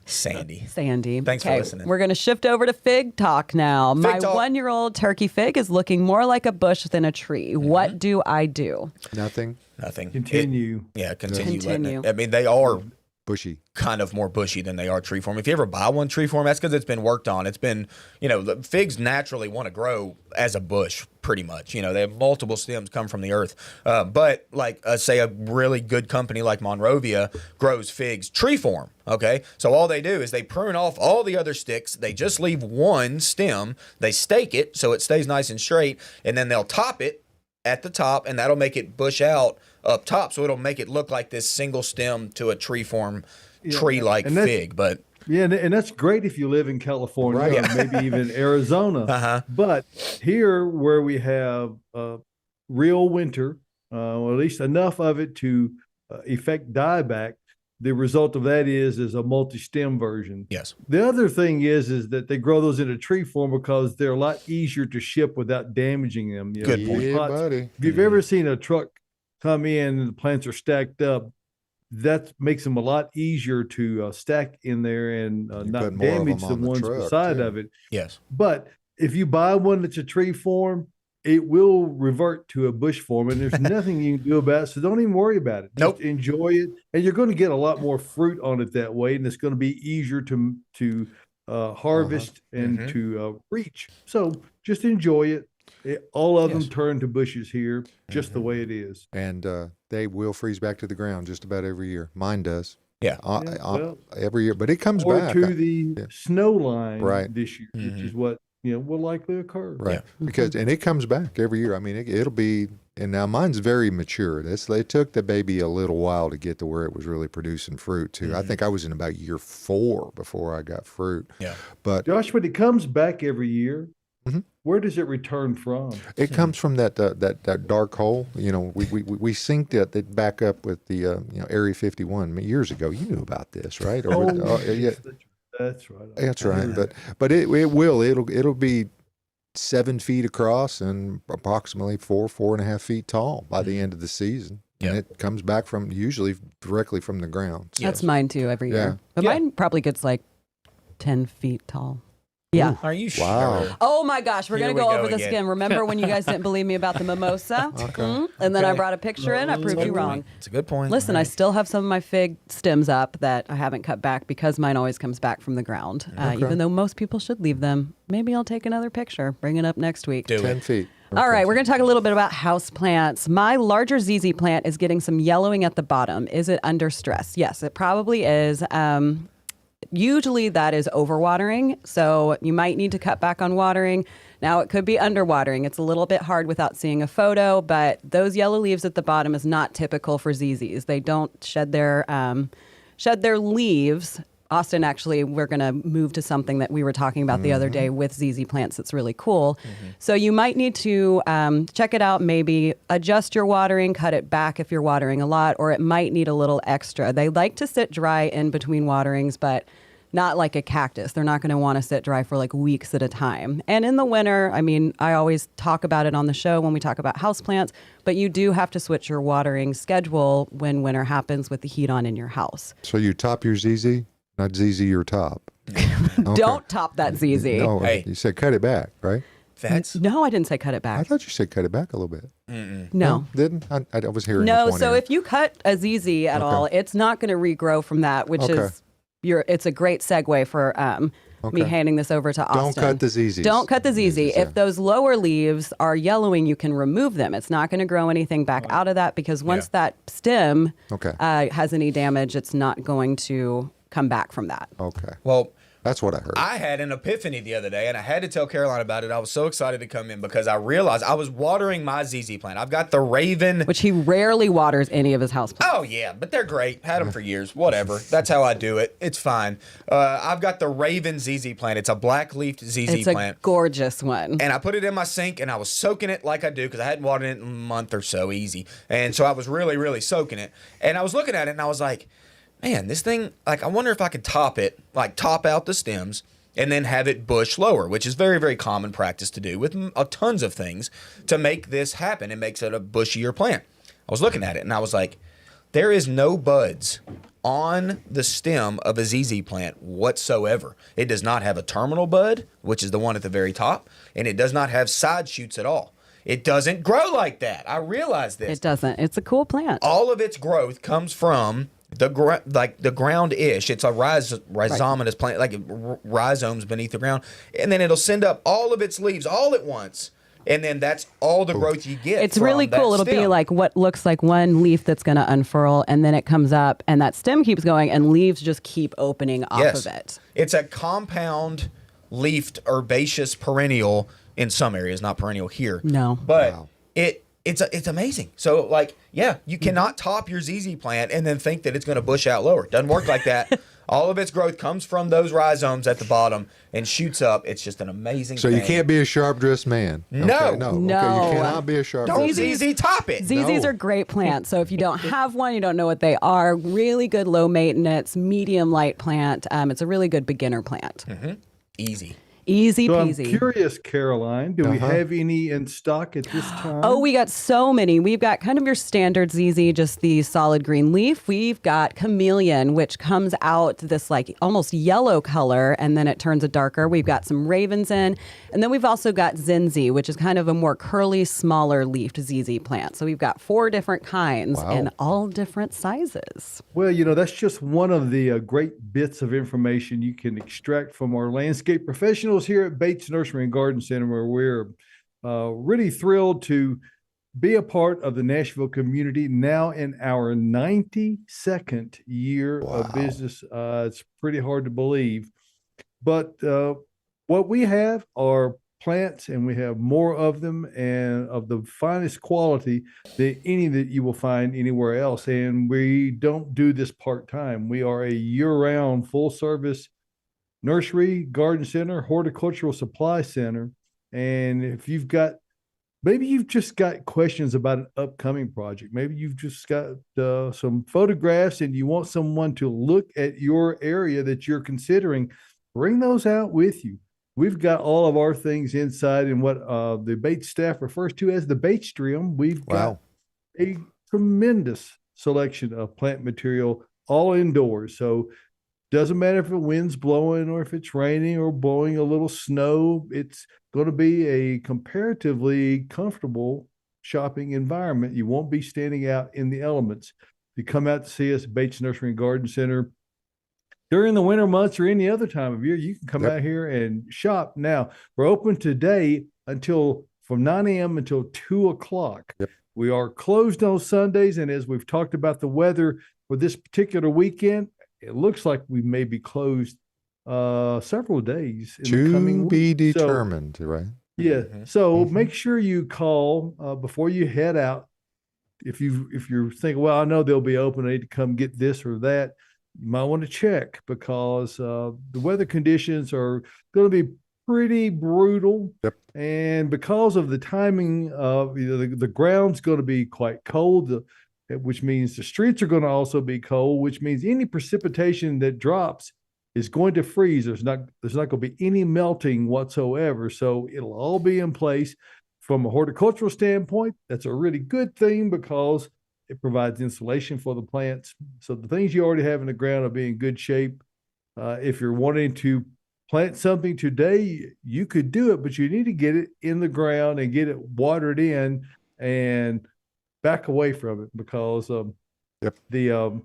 Sandy. Sandy. Thanks for Okay, listening. We're going to shift over to fig talk now. My talk. 1-year-old turkey fig is looking more like a bush than a tree. Mm-hmm. What do I do? Nothing. Nothing. Continue. Continue. Letting Continue. it. I mean, they are Bushy. kind of more bushy than they are tree form. If you ever buy one tree form, that's because it's been worked on. It's been, the figs naturally want to grow as a bush, pretty much. They have multiple stems come from the earth. But like, say a really good company like Monrovia grows figs tree form. Okay, so all they do is they prune off all the other sticks. They just leave one stem. They stake it so it stays nice and straight, and then they'll top it at the top, and that'll make it bush out up top, so it'll make it look like this single stem to a tree form, tree-like and that's- fig. But Yeah, and that's great if you live in California Right. or maybe even Arizona. But here, where we have real winter, or at least enough of it to effect dieback, the result of that is a multi-stem version. yes, The other thing is that they grow those in a tree form because they're a lot easier to ship without damaging them. Good point. Yeah, buddy. If you've ever seen a truck come in and the plants are stacked up, that makes them a lot easier to stack in there and You not put more of damage them the on the ones truck, beside too. of it. yes. But if you buy one that's a tree form, it will revert to a bush form, and there's nothing you can do about it. So don't even worry about it. Nope. Just enjoy it, and you're going to get a lot more fruit on it that way, and it's going to be easier to harvest and to reach. So just enjoy it. All of Yes. them turn to bushes here, just the way it is. And they will freeze back to the ground just about every year. Mine does. Yeah. Yeah, well, Every year, but it comes or back. to the yeah. snow line Right. this year, which Mhm. is what will likely occur. Right. Yeah. Because and it comes back every year. I mean, it'll be and now mine's very mature. It took the baby a little while to get to where it was really producing fruit too. I think I was in about year 4 before I got fruit. Yeah. But Josh, when it comes back every year, Mhm. where does it return from? it comes from that dark hole. We synced it back up with the Area 51 years ago. You knew about this, right? Or with- yeah, yes, that's right. that's right. But it'll be 7 feet across and approximately 4.5 feet tall by the end of the season. And Yeah. it comes back from usually directly from the ground. So- That's mine too every Yeah. year. But Yeah. mine probably gets like 10 feet tall. Yeah. Are you Wow. sure? Oh my gosh, we're Here going we to go go over this again. again. Remember when you guys didn't believe me about the mimosa? And then I Okay. brought a picture in. I proved you wrong. It's a good point. Listen, I All right. still have some of my fig stems up that I haven't cut back because mine always comes back from the ground. Even though most people should leave them. Maybe I'll take another picture, bring it up next week. Do 10 it. feet. All right, we're going to talk a little bit about house plants. My larger ZZ plant is getting some yellowing at the bottom. Is it under stress? Yes, it probably is. Usually that is overwatering, so you might need to cut back on watering. Now, it could be underwatering. It's a little bit hard without seeing a photo, but those yellow leaves at the bottom is not typical for ZZs. They don't shed their leaves. Austin, actually, we're going to move to something that we were talking about the other day with ZZ plants. It's really cool. So you might need to check it out, maybe adjust your watering, cut it back if you're watering a lot, or it might need a little extra. They like to sit dry in between waterings, but not like a cactus. They're not going to want to sit dry for like weeks at a time. And in the winter, I mean, I always talk about it on the show when we talk about houseplants, but you do have to switch your watering schedule when winter happens with the heat on in your house. So you top your ZZ, not ZZ your top. Okay. Don't top that ZZ. No, Hey. you said cut it back, right? That's No, I didn't say cut it I back. thought you said cut it back a little bit. No. Didn't? I was hearing. No, with one so ear. if you cut a ZZ at all, it's not going to regrow from that, which Okay. is it's a great segue for me Okay. handing this over to Don't Austin. cut the ZZs. Don't cut the ZZ. Yeah. If those lower leaves are yellowing, you can remove them. It's not going to grow anything back out of that because once that stem Okay. has any damage, it's not going to come back from that. Okay. well. That's what I heard. I had an epiphany the other day, and I had to tell Caroline about it. I was so excited to come in because I realized I was watering my ZZ plant. I've got the Raven. Which he rarely waters any of his houseplants. Oh yeah, but they're great. Had them for years. Whatever. That's how I do it. It's fine. I've got the Raven ZZ plant. It's a black-leafed ZZ It's a plant. gorgeous one. And I put it in my sink, and I was soaking it like I do because I hadn't watered it in a month or so, easy. And so I was really, really soaking it. And I was looking at it, and I was like, man, this thing, like, I wonder if I could top it, like top out the stems and then have it bush lower, which is very, very common practice to do with tons of things to make this happen. It makes it a bushier plant. I was looking at it, and I was like, there is no buds on the stem of a ZZ plant whatsoever. It does not have a terminal bud, which is the one at the very top, and it does not have side shoots at all. It doesn't grow like that. I realize this. It doesn't. It's a cool plant. All of its growth comes from the ground-ish. It's a rhizomatous plant, like rhizomes beneath the ground, and then it'll send up all of its leaves all at once, and then that's all the growth you get. It's from really that cool. It'll be stem. like what looks like one leaf that's going to unfurl, and then it comes up, and that stem keeps going, and leaves just keep opening off of it. It's a compound leafed herbaceous perennial in some areas, not perennial here. No. But it's amazing. So like, yeah, you cannot top your ZZ plant and then think that it's going to bush out lower. It doesn't work like that. All of its growth comes from those rhizomes at the bottom and shoots up. It's just an amazing So thing. you can't be a sharp dressed man. No. Okay, no. No. Okay, you cannot be a sharp Don't dressed man. ZZ top it. ZZs No. are great plants. So if you don't have one, you don't know what they are. Really good low maintenance, medium light plant. It's a really good beginner plant. Easy. Easy So I'm peasy. curious, Caroline, do we have any in stock at this time? Oh, we got so many. We've got kind of your standard ZZ, just the solid green leaf. We've got chameleon, which comes out this like almost yellow color, and then it turns a darker. We've got some ravens in, and then we've also got Zinzi, which is kind of a more curly, smaller leafed ZZ plant. So we've got 4 different kinds and all different sizes. Well, that's just one of the great bits of information you can extract from our landscape professionals here at Bates Nursery and Garden Center, where we're really thrilled to be a part of the Nashville community now in our 92nd year of business. It's pretty hard to believe. But what we have are plants, and we have more of them and of the finest quality than any that you will find anywhere else. And we don't do this part-time. We are a year-round full-service nursery, garden center, horticultural supply center. And if maybe you've just got questions about an upcoming project, maybe you've just got some photographs and you want someone to look at your area that you're considering, bring those out with you. We've got all of our things inside in what the Bates staff refers to as the Batestrium. We've got a tremendous selection of plant material all indoors. So doesn't matter if the wind's blowing or if it's raining or blowing a little snow, it's going to be a comparatively comfortable shopping environment. You won't be standing out in the elements. If you come out to see us at Bates Nursery and Garden Center during the winter months or any other time of year, you can come out here and shop. Now, we're open today from 9 a.m. until 2 o'clock. We are closed on Sundays, and as we've talked about the weather for this particular weekend, it looks like we may be closed several days in the coming be week. determined, right? Yeah. So make sure you call before you head out. If you're thinking, well, I know they'll be open, I need to come get this or that, you might want to check, because the weather conditions are going to be pretty brutal. And because of the timing of the ground's going to be quite cold, which means the streets are going to also be cold, which means any precipitation that drops is going to freeze. There's not going to be any melting whatsoever. So it'll all be in place. From a horticultural standpoint, that's a really good thing because it provides insulation for the plants. So the things you already have in the ground will be in good shape. If you're wanting to plant something today, you could do it, but you need to get it in the ground and get it watered in and back away from it, because the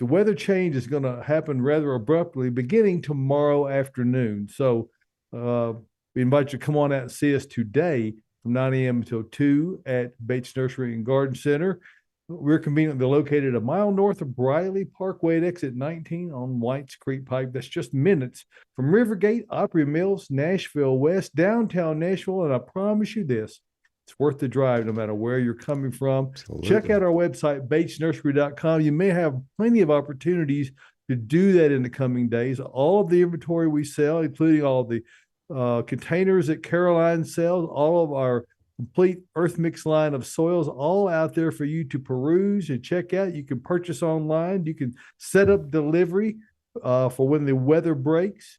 weather change is going to happen rather abruptly beginning tomorrow afternoon. So we invite you to come on out and see us today from 9 a.m. until 2 at Bates Nursery and Garden Center. We're conveniently located a mile north of Briley Parkway at exit 19 on Whites Creek Pike. That's just minutes from Rivergate, Opry Mills, Nashville West, downtown Nashville. And I promise you this, it's worth the drive no matter where you're coming from. Absolutely. Check out our website, batesnursery.com. You may have plenty of opportunities to do that in the coming days. All of the inventory we sell, including all the containers that Caroline sells, all of our complete earth mix line of soils, all out there for you to peruse and check out. You can purchase online. You can set up delivery for when the weather breaks,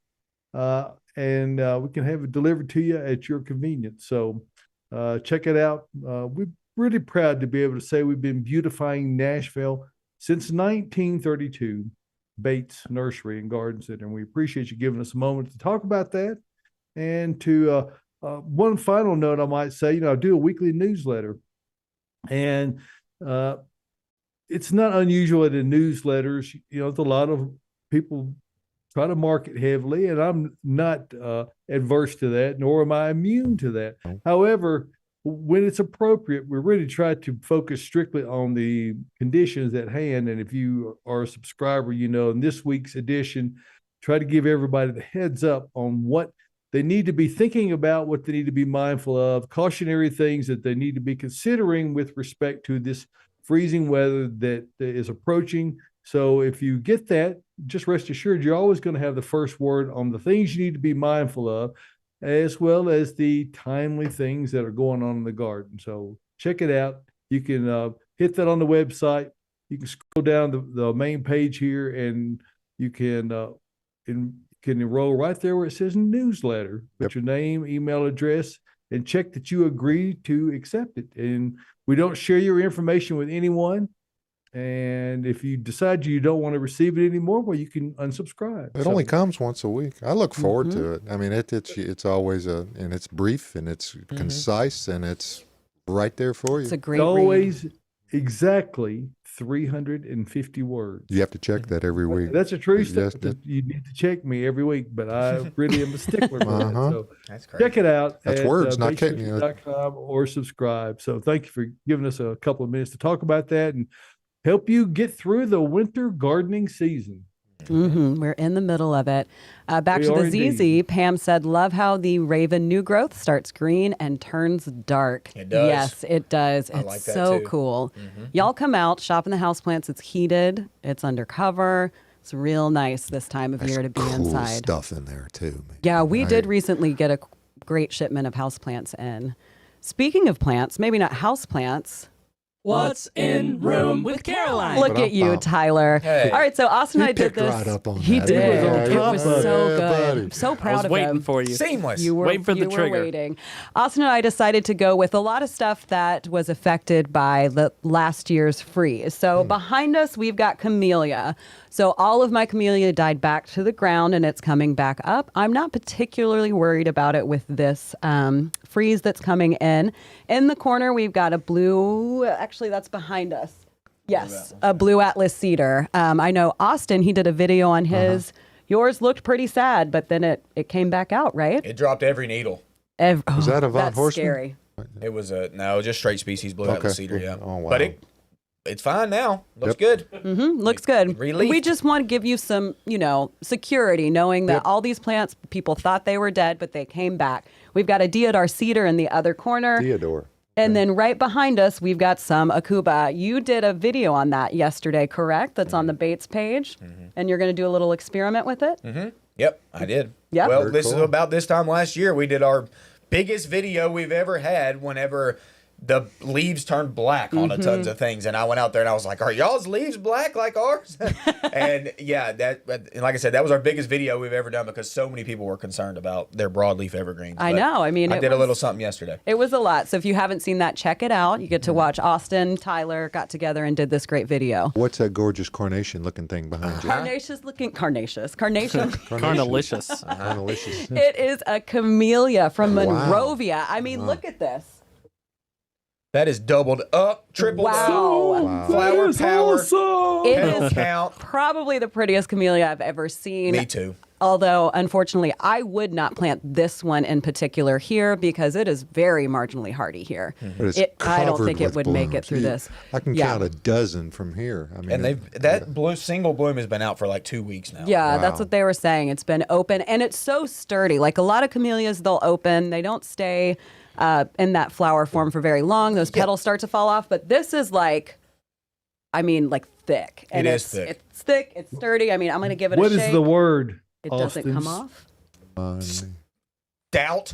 and we can have it delivered to you at your convenience. So check it out. We're really proud to be able to say we've been beautifying Nashville since 1932, Bates Nursery and Garden Center. And we appreciate you giving us a moment to talk about that and to one final note I might say, I do a weekly newsletter, and it's not unusual in newsletters. There's a lot of people try to market heavily, and I'm not adverse to that, nor am I immune to that. However, when it's appropriate, we really try to focus strictly on the conditions at hand. And if you are a subscriber, in this week's edition, try to give everybody the heads up on what they need to be thinking about, what they need to be mindful of, cautionary things that they need to be considering with respect to this freezing weather that is approaching. So if you get that, just rest assured you're always going to have the first word on the things you need to be mindful of, as well as the timely things that are going on in the garden. So check it out. You can hit that on the website. You can scroll down the main page here, and you can enroll right there where it says newsletter. Put your name, email address, and check that you agree to accept it. And we don't share your information with anyone. And if you decide you don't want to receive it anymore, well, you can unsubscribe. It only comes once a week. I look forward to it. I mean, it's always and it's brief and it's concise and it's right there for you. It's a great always read. Exactly 350 words. You have to check that every week. That's a true statement. Yes, You need to check me every week, but I really am a stickler for that. So That's great. check it out. That's at, words, not kidding you. .com or subscribe. So thank you for giving us a couple of minutes to talk about that and help you get through the winter gardening season. We're in the middle of it. Back We to are the ZZ. indeed. Pam said, love how the Raven new growth starts green and turns dark. It does. Yes, it does. I It's like that so too. cool. Y'all come out, shop in the houseplants. It's heated. It's undercover. It's real nice this time of year to be cool inside. stuff in there too. Man. Yeah, we did recently get a great shipment of houseplants in. Speaking of plants, maybe not houseplants. What's in room with Caroline? Look at you, Tyler. Hey. All right, so Austin and I He did picked this. right up on He that. did. He was on It top was of it. so Yeah, good. buddy. I'm so I proud was of waiting him. for you. Seamless. You were Waiting for the you were trigger. waiting. Austin and I decided to go with a lot of stuff that was affected by the last year's freeze. So behind us, we've got camellia. So all of my camellia died back to the ground, and it's coming back up. I'm not particularly worried about it with this freeze that's coming in. In the corner, we've got a blue. Actually, that's behind us. Yes, a blue Atlas cedar. I know Austin, he did a video on his. Yours looked pretty sad, but then it came back out, right? It dropped every needle. Was that a Von That's Horstmann? scary. It was just straight species blue Atlas cedar. Yeah. Oh, wow. But it's fine now. Looks Yep. good. Looks good. Relief. We just want to give you some, security, knowing that all these plants, people thought they were dead, but they came back. We've got a Deodar cedar in the other corner. Theodore. And then right behind us, we've got some Akuba. You did a video on that yesterday, correct? That's on the Bates page. And you're going to do a little experiment with it? Yep, I did. Yep. Well, Very this is cool. about this time last year. We did our biggest video we've ever had whenever the leaves turned black on a tons of things. And I went out there and I was like, are y'all's leaves black like ours? And yeah, and like I said, that was our biggest video we've ever done because so many people were concerned about their broadleaf evergreens. I But know. I mean, I it did a was- little something yesterday. It was a lot. So if you haven't seen that, check it out. You get to watch Austin, Tyler got together and did this great video. What's that gorgeous carnation looking thing behind you? Carnation. Carnalicious. Carnalicious. It is a camellia from Wow. Monrovia. I mean, look at this. That is doubled up, tripled Wow. up, flower That's power, awesome. It petal is count. probably the prettiest camellia I've ever seen. Me too. Although, unfortunately, I would not plant this one in particular here because it is very marginally hardy here. But it's I don't covered think it with would make it blooms. through this. I can Yeah. count a dozen from here. I mean, And that blue single bloom has been out for like 2 weeks now. Yeah, Wow. that's what they were saying. It's been open and it's so sturdy. Like a lot of camellias, they'll open, they don't stay in that flower form for very long. Those petals start to fall off. But this is like thick. And It is it's, thick. It's thick, it's sturdy. I mean, I'm going to give it What a is shake. the word? It doesn't come Austin's? off. Doubt.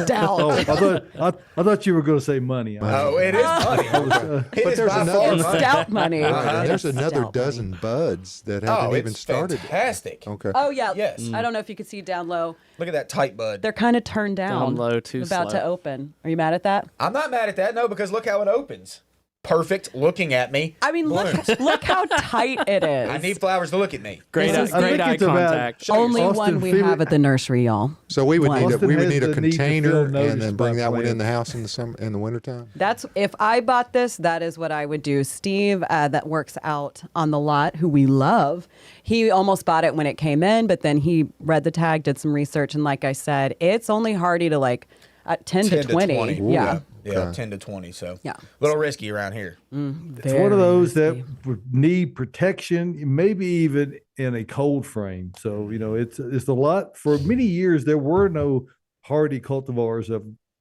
Doubt. Oh, I thought you were going to say money. Oh, it is money. It is there's by another- far It's money. stout money. And there's It's another stout dozen money. buds that haven't Oh, even it's started. fantastic. Okay. Oh, yeah. Yes. I don't know if you can see down low. Look at that tight bud. They're kind of turned down. Down low, too About slow. to open. Are you mad at that? I'm not mad at that, no, because look how it opens. perfect looking at me. I mean, blooms. look how tight it is. I need flowers to look at me. Great, This is- I great think eye it's about- contact. Only Austin one we Phoebe- have at the nursery, y'all. So we would One. need a, Austin we would has need a the need to container feel and noticed then by bring that one in plants. the house in the wintertime. That's if I bought this, that is what I would do. Steve, that works out on the lot, who we love, he almost bought it when it came in, but then he read the tag, did some research, and like I said, it's only hardy to like 10 to 20. Yeah. Yeah, 10 to 20. So Yeah. a little risky around here. It's one of those that would need protection, maybe even in a cold frame. So it's a lot. For many years, there were no hardy cultivars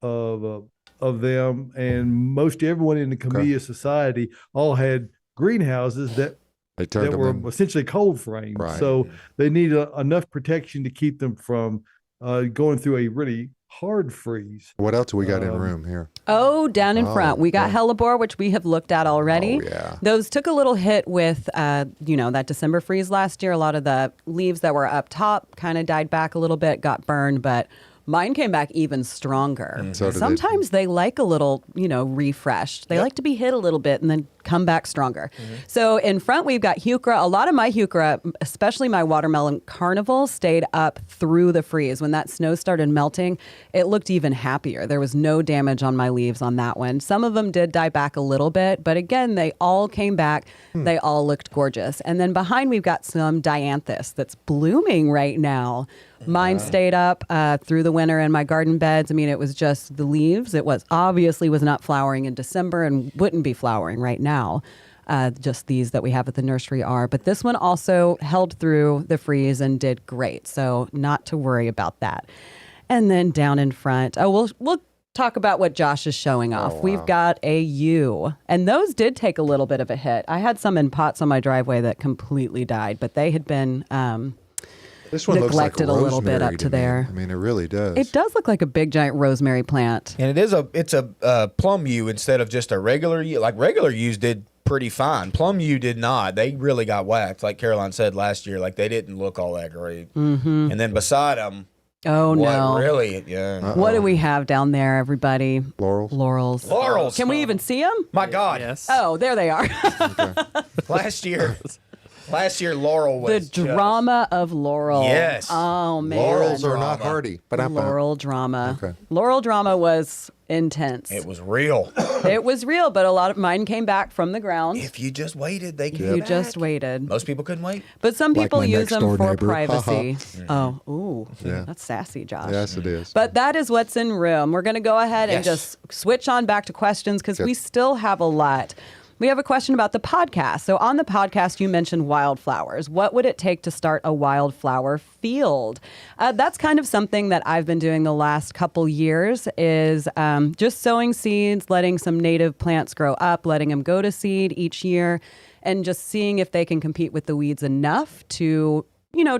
of them, and most everyone in the Camellia Society all had greenhouses that They turned them were in. essentially cold frames. Right. So they need enough protection to keep them from going through a really hard freeze. What else do we got in room here? Oh, down in Oh, front. We got yeah. hellebore, which we have looked at already. Oh, yeah. Those took a little hit with, that December freeze last year. A lot of the leaves that were up top kind of died back a little bit, got burned, but mine came back even stronger. So did they. Sometimes they like a little, refreshed. They like to be hit a little bit and then come back stronger. So in front, we've got heuchera. A lot of my heuchera, especially my watermelon carnival, stayed up through the freeze. When that snow started melting, it looked even happier. There was no damage on my leaves on that one. Some of them did die back a little bit, but again, they all came back. They all looked gorgeous. And then behind, we've got some dianthus that's blooming right now. Mine stayed up through the winter in my garden beds. I mean, it was just the leaves. It was obviously was not flowering in December and wouldn't be flowering right now. Just these that we have at the nursery are. But this one also held through the freeze and did great. So not to worry about that. And then down in front, we'll talk about what Josh is showing off. We've got a yew, and those did take a little bit of a hit. I had some in pots on my driveway that completely died, but they had been This one neglected looks like a little bit rosemary up to me. there. I mean, it really does. It does look like a big giant rosemary plant. And it's a plum yew instead of just a regular yew. Like regular yews did pretty fine. Plum yew did not. They really got whacked, like Caroline said last year. Like they didn't look all that great. Mm-hmm. And then beside them, Oh no! Really? Yeah. What do we have down there, everybody? Laurels. Laurels. Can we even see them? My God. Yes. Oh, there they are. Last year, Laurel The was just- drama of Laurel. Yes. Oh man. Laurels are not drama. hardy, but I'm Laurel drama. Okay. Laurel drama was intense. It was real. It was real, but a lot of mine came back from the ground. If you just waited, they came You back. just waited. Most people couldn't wait. But some Like people my use them next-door for neighbor. privacy. Oh, ooh. Yeah. That's sassy, Josh. Yes, it is. But that is what's in room. We're going to go ahead and Yes. just switch on back to questions because Good. we still have a lot. We have a question about the podcast. So on the podcast, you mentioned wildflowers. What would it take to start a wildflower field? That's kind of something that I've been doing the last couple years is just sowing seeds, letting some native plants grow up, letting them go to seed each year, and just seeing if they can compete with the weeds enough to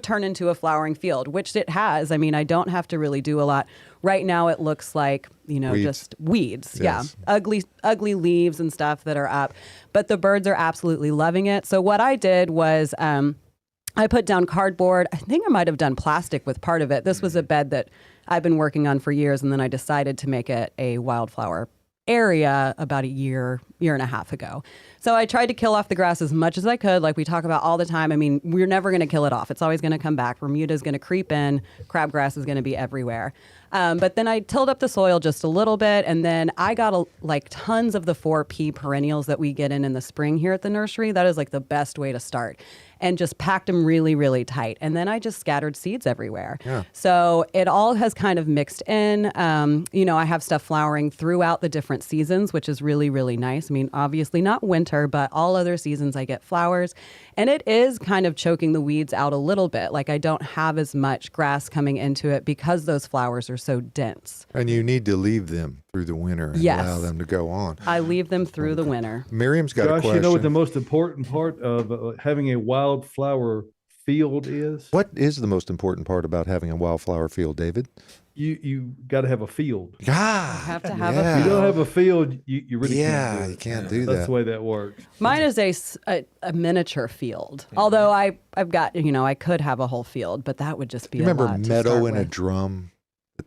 turn into a flowering field, which it has. I mean, I don't have to really do a lot. Right now, it looks like, Weeds. just weeds. Yes. Yeah. Ugly leaves and stuff that are up. But the birds are absolutely loving it. So what I did was I put down cardboard. I think I might have done plastic with part of it. This was a bed that I've been working on for years. And then I decided to make it a wildflower area about a year and a half ago. So I tried to kill off the grass as much as I could, like we talk about all the time. I mean, we're never going to kill it off. It's always going to come back. Bermuda's going to creep in. Crabgrass is going to be everywhere. But then I tilled up the soil just a little bit, and then I got tons of the 4P perennials that we get in the spring here at the nursery. That is like the best way to start. And just packed them really, really tight. And then I just scattered seeds everywhere. Yeah. So it all has kind of mixed in. I have stuff flowering throughout the different seasons, which is really, really nice. I mean, obviously not winter, but all other seasons I get flowers. And it is kind of choking the weeds out a little bit. Like I don't have as much grass coming into it because those flowers are so dense. And you need to leave them through the winter and Yes. allow them to go on. I leave them through the winter. Miriam's got a Josh, question. you know what the most important part of having a wildflower field is? What is the most important part about having a wildflower field, David? You got to have a field. Ah, have to have a If you don't have a field, you really Yeah, can't do you it. can't do That's that. the way that works. Mine is a miniature field. Although I've got, I could have a whole field, but that would just be You a remember lot to meadow start in a with. drum?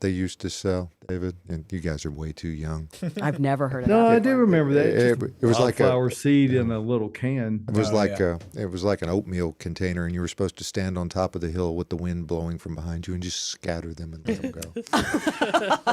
that they used to sell, David? And you guys are way too young. I've never heard of No, that. I do remember that. It was like a flower seed in a little can. it was Oh, like yeah. it was like an oatmeal container, and you were supposed to stand on top of the hill with the wind blowing from behind you and just scatter them and let them go.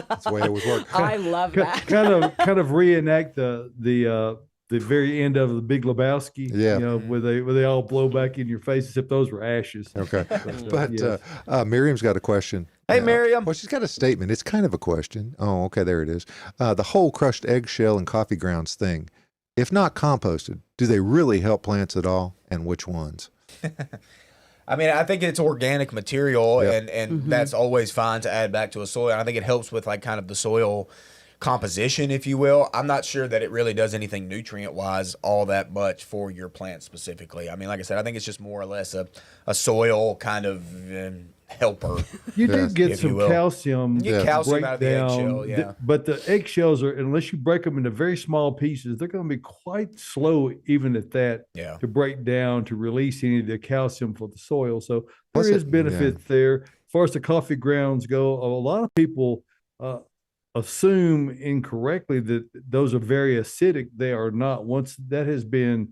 That's the way it would work. I love that. kind of reenact the very end of the Big Lebowski. Yeah. You know, where they all blow back in your face, except those were ashes. Okay, but yes. Miriam's got a question. Hey, Miriam. Well, she's got a statement. It's kind of a question. Oh, okay, there it is. The whole crushed eggshell and coffee grounds thing. If not composted, do they really help plants at all, and which ones? I mean, I think it's organic material, Yep. and that's always fine to add back to a soil. And I think it helps with like kind of the soil composition, if you will. I'm not sure that it really does anything nutrient-wise all that much for your plant specifically. I mean, like I said, I think it's just more or less a soil kind of helper. You Yes. do get If you some will. calcium. You get calcium break out of the down, eggshell, yeah. But the eggshells are, unless you break them into very small pieces, they're going to be quite slow, even at that, Yeah. to break down to release any of the calcium for the soil. So Plus there is it- benefit there. As far as the coffee grounds go, a lot of people assume incorrectly that those are very acidic. They are not. Once that has been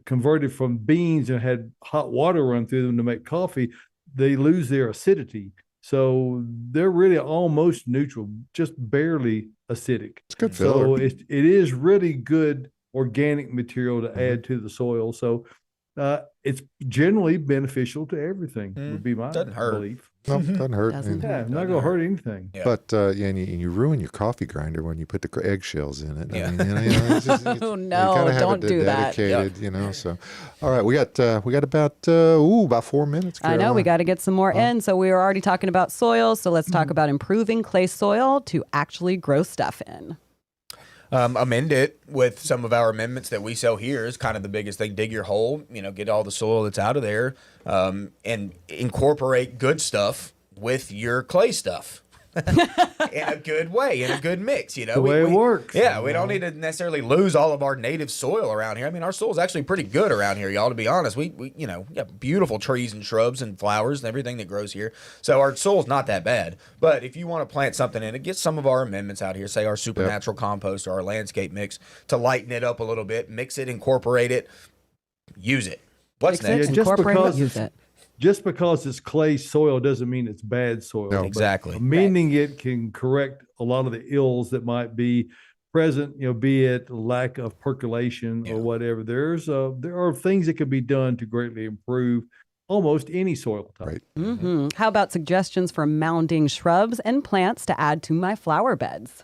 converted from beans and had hot water run through them to make coffee, they lose their acidity. So they're really almost neutral, just barely acidic. It's good So filler. it is really good organic material to add to the soil. So it's generally beneficial to everything, would be my Doesn't hurt. belief. No, doesn't hurt. Doesn't Yeah, not going to hurt anything. Yeah. But yeah, and you ruin your coffee grinder when you put the eggshells in it. Yeah. I mean, it's just, Oh, you no, gotta have don't it do that. dedicated, you know. So, all right, we got about 4 minutes. I know we Caroline. got to get some more in. So we were already talking about soil. So let's talk about improving clay soil to actually grow stuff in. Amend it with some of our amendments that we sell here is kind of the biggest thing. Dig your hole, get all the soil that's out of there, and incorporate good stuff with your clay stuff in a good way, in a good mix. The way it works. Yeah, we don't need to necessarily lose all of our native soil around here. I mean, our soil is actually pretty good around here, y'all. To be honest, we got beautiful trees and shrubs and flowers and everything that grows here. So our soil's not that bad. But if you want to plant something in it, get some of our amendments out here, say our supernatural compost or our landscape mix, to lighten it up a little bit, mix it, incorporate it, use it. What's Fix it, next? Yeah, just incorporate it, because use it's- it. Just because it's clay soil doesn't mean it's bad soil. No. But Exactly. Amending it can correct a lot of the ills that might be present, be it lack of percolation Yeah. or whatever. There are things that can be done to greatly improve almost any soil type. Right. How about suggestions for mounding shrubs and plants to add to my flower beds?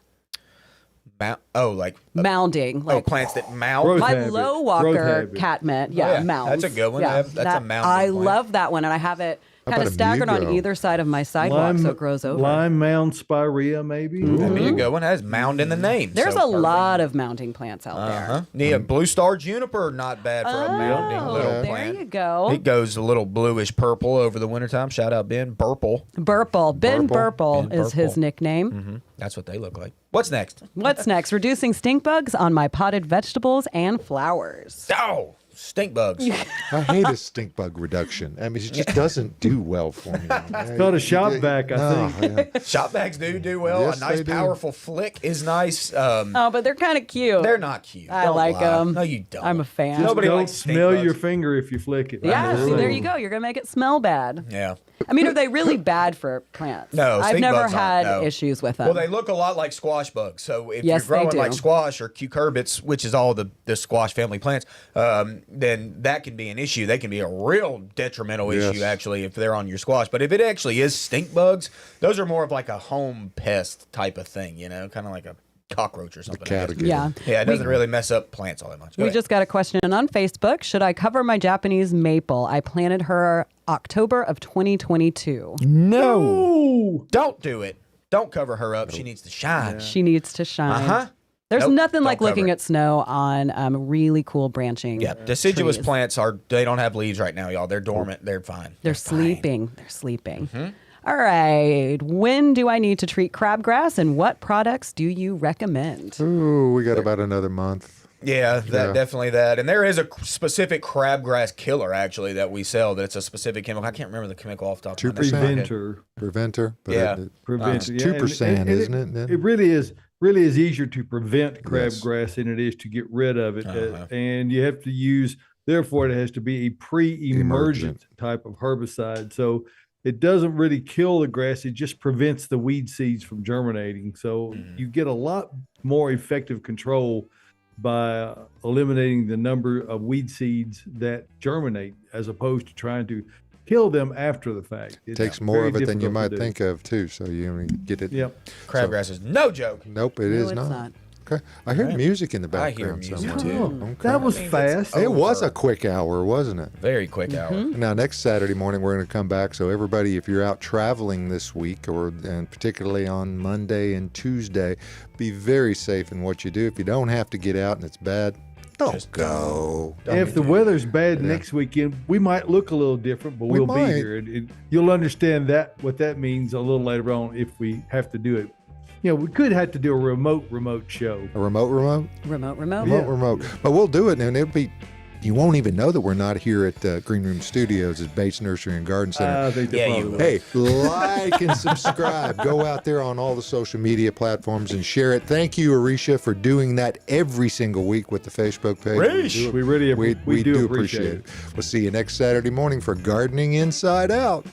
Mounding, like plants that mount. Growth my habit, low growth walker habit. catmint. Oh, Yeah, yeah. mounds. That's a good one. Yeah, That's a mounding I plant. love that one, and I have it How kind about of a staggered on mugo? either side of my sidewalk, so it grows over. Lime mound spirea, maybe. There you go. One has mound in the name. There's so a perfect. lot of mounting plants out Uh-huh. Yeah, blue star juniper, not bad for a mounding there. little Oh, there plant. you go. It goes a little bluish purple over the wintertime. Shout out Ben Burple. Burple. Ben Burple Ben is his Burple. nickname. That's what they look like. What's next? What's next? Reducing stink bugs on my potted vegetables and flowers. Oh, stink bugs. I hate a stink bug reduction. I mean, it just doesn't do well for me. It's called a shop vac, I think. Shop bags do well. Yes, a nice, they do. powerful flick is nice. Oh, but they're kind of cute. They're not cute. I Don't like lie. 'em. No, you don't. I'm a fan. Nobody Don't likes stink smell bugs. your finger if you flick it. Yeah, see, Ooh. there you go. You're going to make it smell bad. Yeah. I mean, are they really bad for plants? No, I've stink never bugs aren't, had no. issues with them. Well, they look a lot like squash bugs. So if Yes, you're they growing like do. squash or cucurbits, which is all the squash family plants, then that can be an issue. They can be a real detrimental issue, Yes. actually, if they're on your squash. But if it actually is stink bugs, those are more of like a home pest type of thing, kind of like a cockroach or something. I guess. caterpillar. yeah. Yeah, it doesn't really mess up plants all that much. Go We ahead. just got a question on Facebook. Should I cover my Japanese maple? I planted her October of 2022. No. Don't do it. Don't cover her up. She needs to shine. She needs to shine. Uh-huh. There's Nope, nothing don't like cover looking it. at snow on really cool branching. Yeah, deciduous trees. plants they don't have leaves right now, y'all. They're dormant. They're fine. They're sleeping. They're sleeping. All right. When do I need to treat crabgrass and what products do you recommend? Ooh, we got about another month. Yeah, Yeah. definitely that. And there is a specific crabgrass killer actually that we sell. That it's a specific chemical. I can't remember the chemical off the top of my 2%. head. Preventer. Preventer. But Yeah. Preventer. It's yeah, 2%, and isn't it, then? It really is easier to prevent Yes. crabgrass than it is to get rid of it. Uh-huh. And you have to use, therefore, it has to be a pre-emergent Emergent. type of herbicide. So it doesn't really kill the grass. It just prevents the weed seeds from germinating. So you get a lot more effective control by eliminating the number of weed seeds that germinate as opposed to trying to kill them after the fact. It It's takes more very of it than you difficult might to do. think of, too. So you only get it. Yep. Crabgrass is no joke. Nope, it No, is it's not. not. Okay. I hear Right. music in the I hear background music, somewhere. too. Okay. That was I mean, fast. that's- It was a over. quick hour, wasn't it? Very quick hour. Now, next Saturday morning, we're going to come back. So, everybody, if you're out traveling this week, and particularly on Monday and Tuesday, be very safe in what you do. If you don't have to get out and it's bad, don't Just go. If the weather's bad next weekend, we might look a little different, but We we'll might. be here. And you'll understand what that means a little later on if we have to do it. You know, we could have to do a remote show. A remote. Remote. But we'll do it, and it'll be. You won't even know that we're not here at Green Room Studios at Bates Nursery and Garden Center. I think they Yeah, probably you will. Hey, like and subscribe. Go out there on all the social media platforms and share it. Thank you, Arisha, for doing that every single week with the Facebook page. Arish! We really We do appreciate it. We'll see you next Saturday morning for Gardening Inside Out.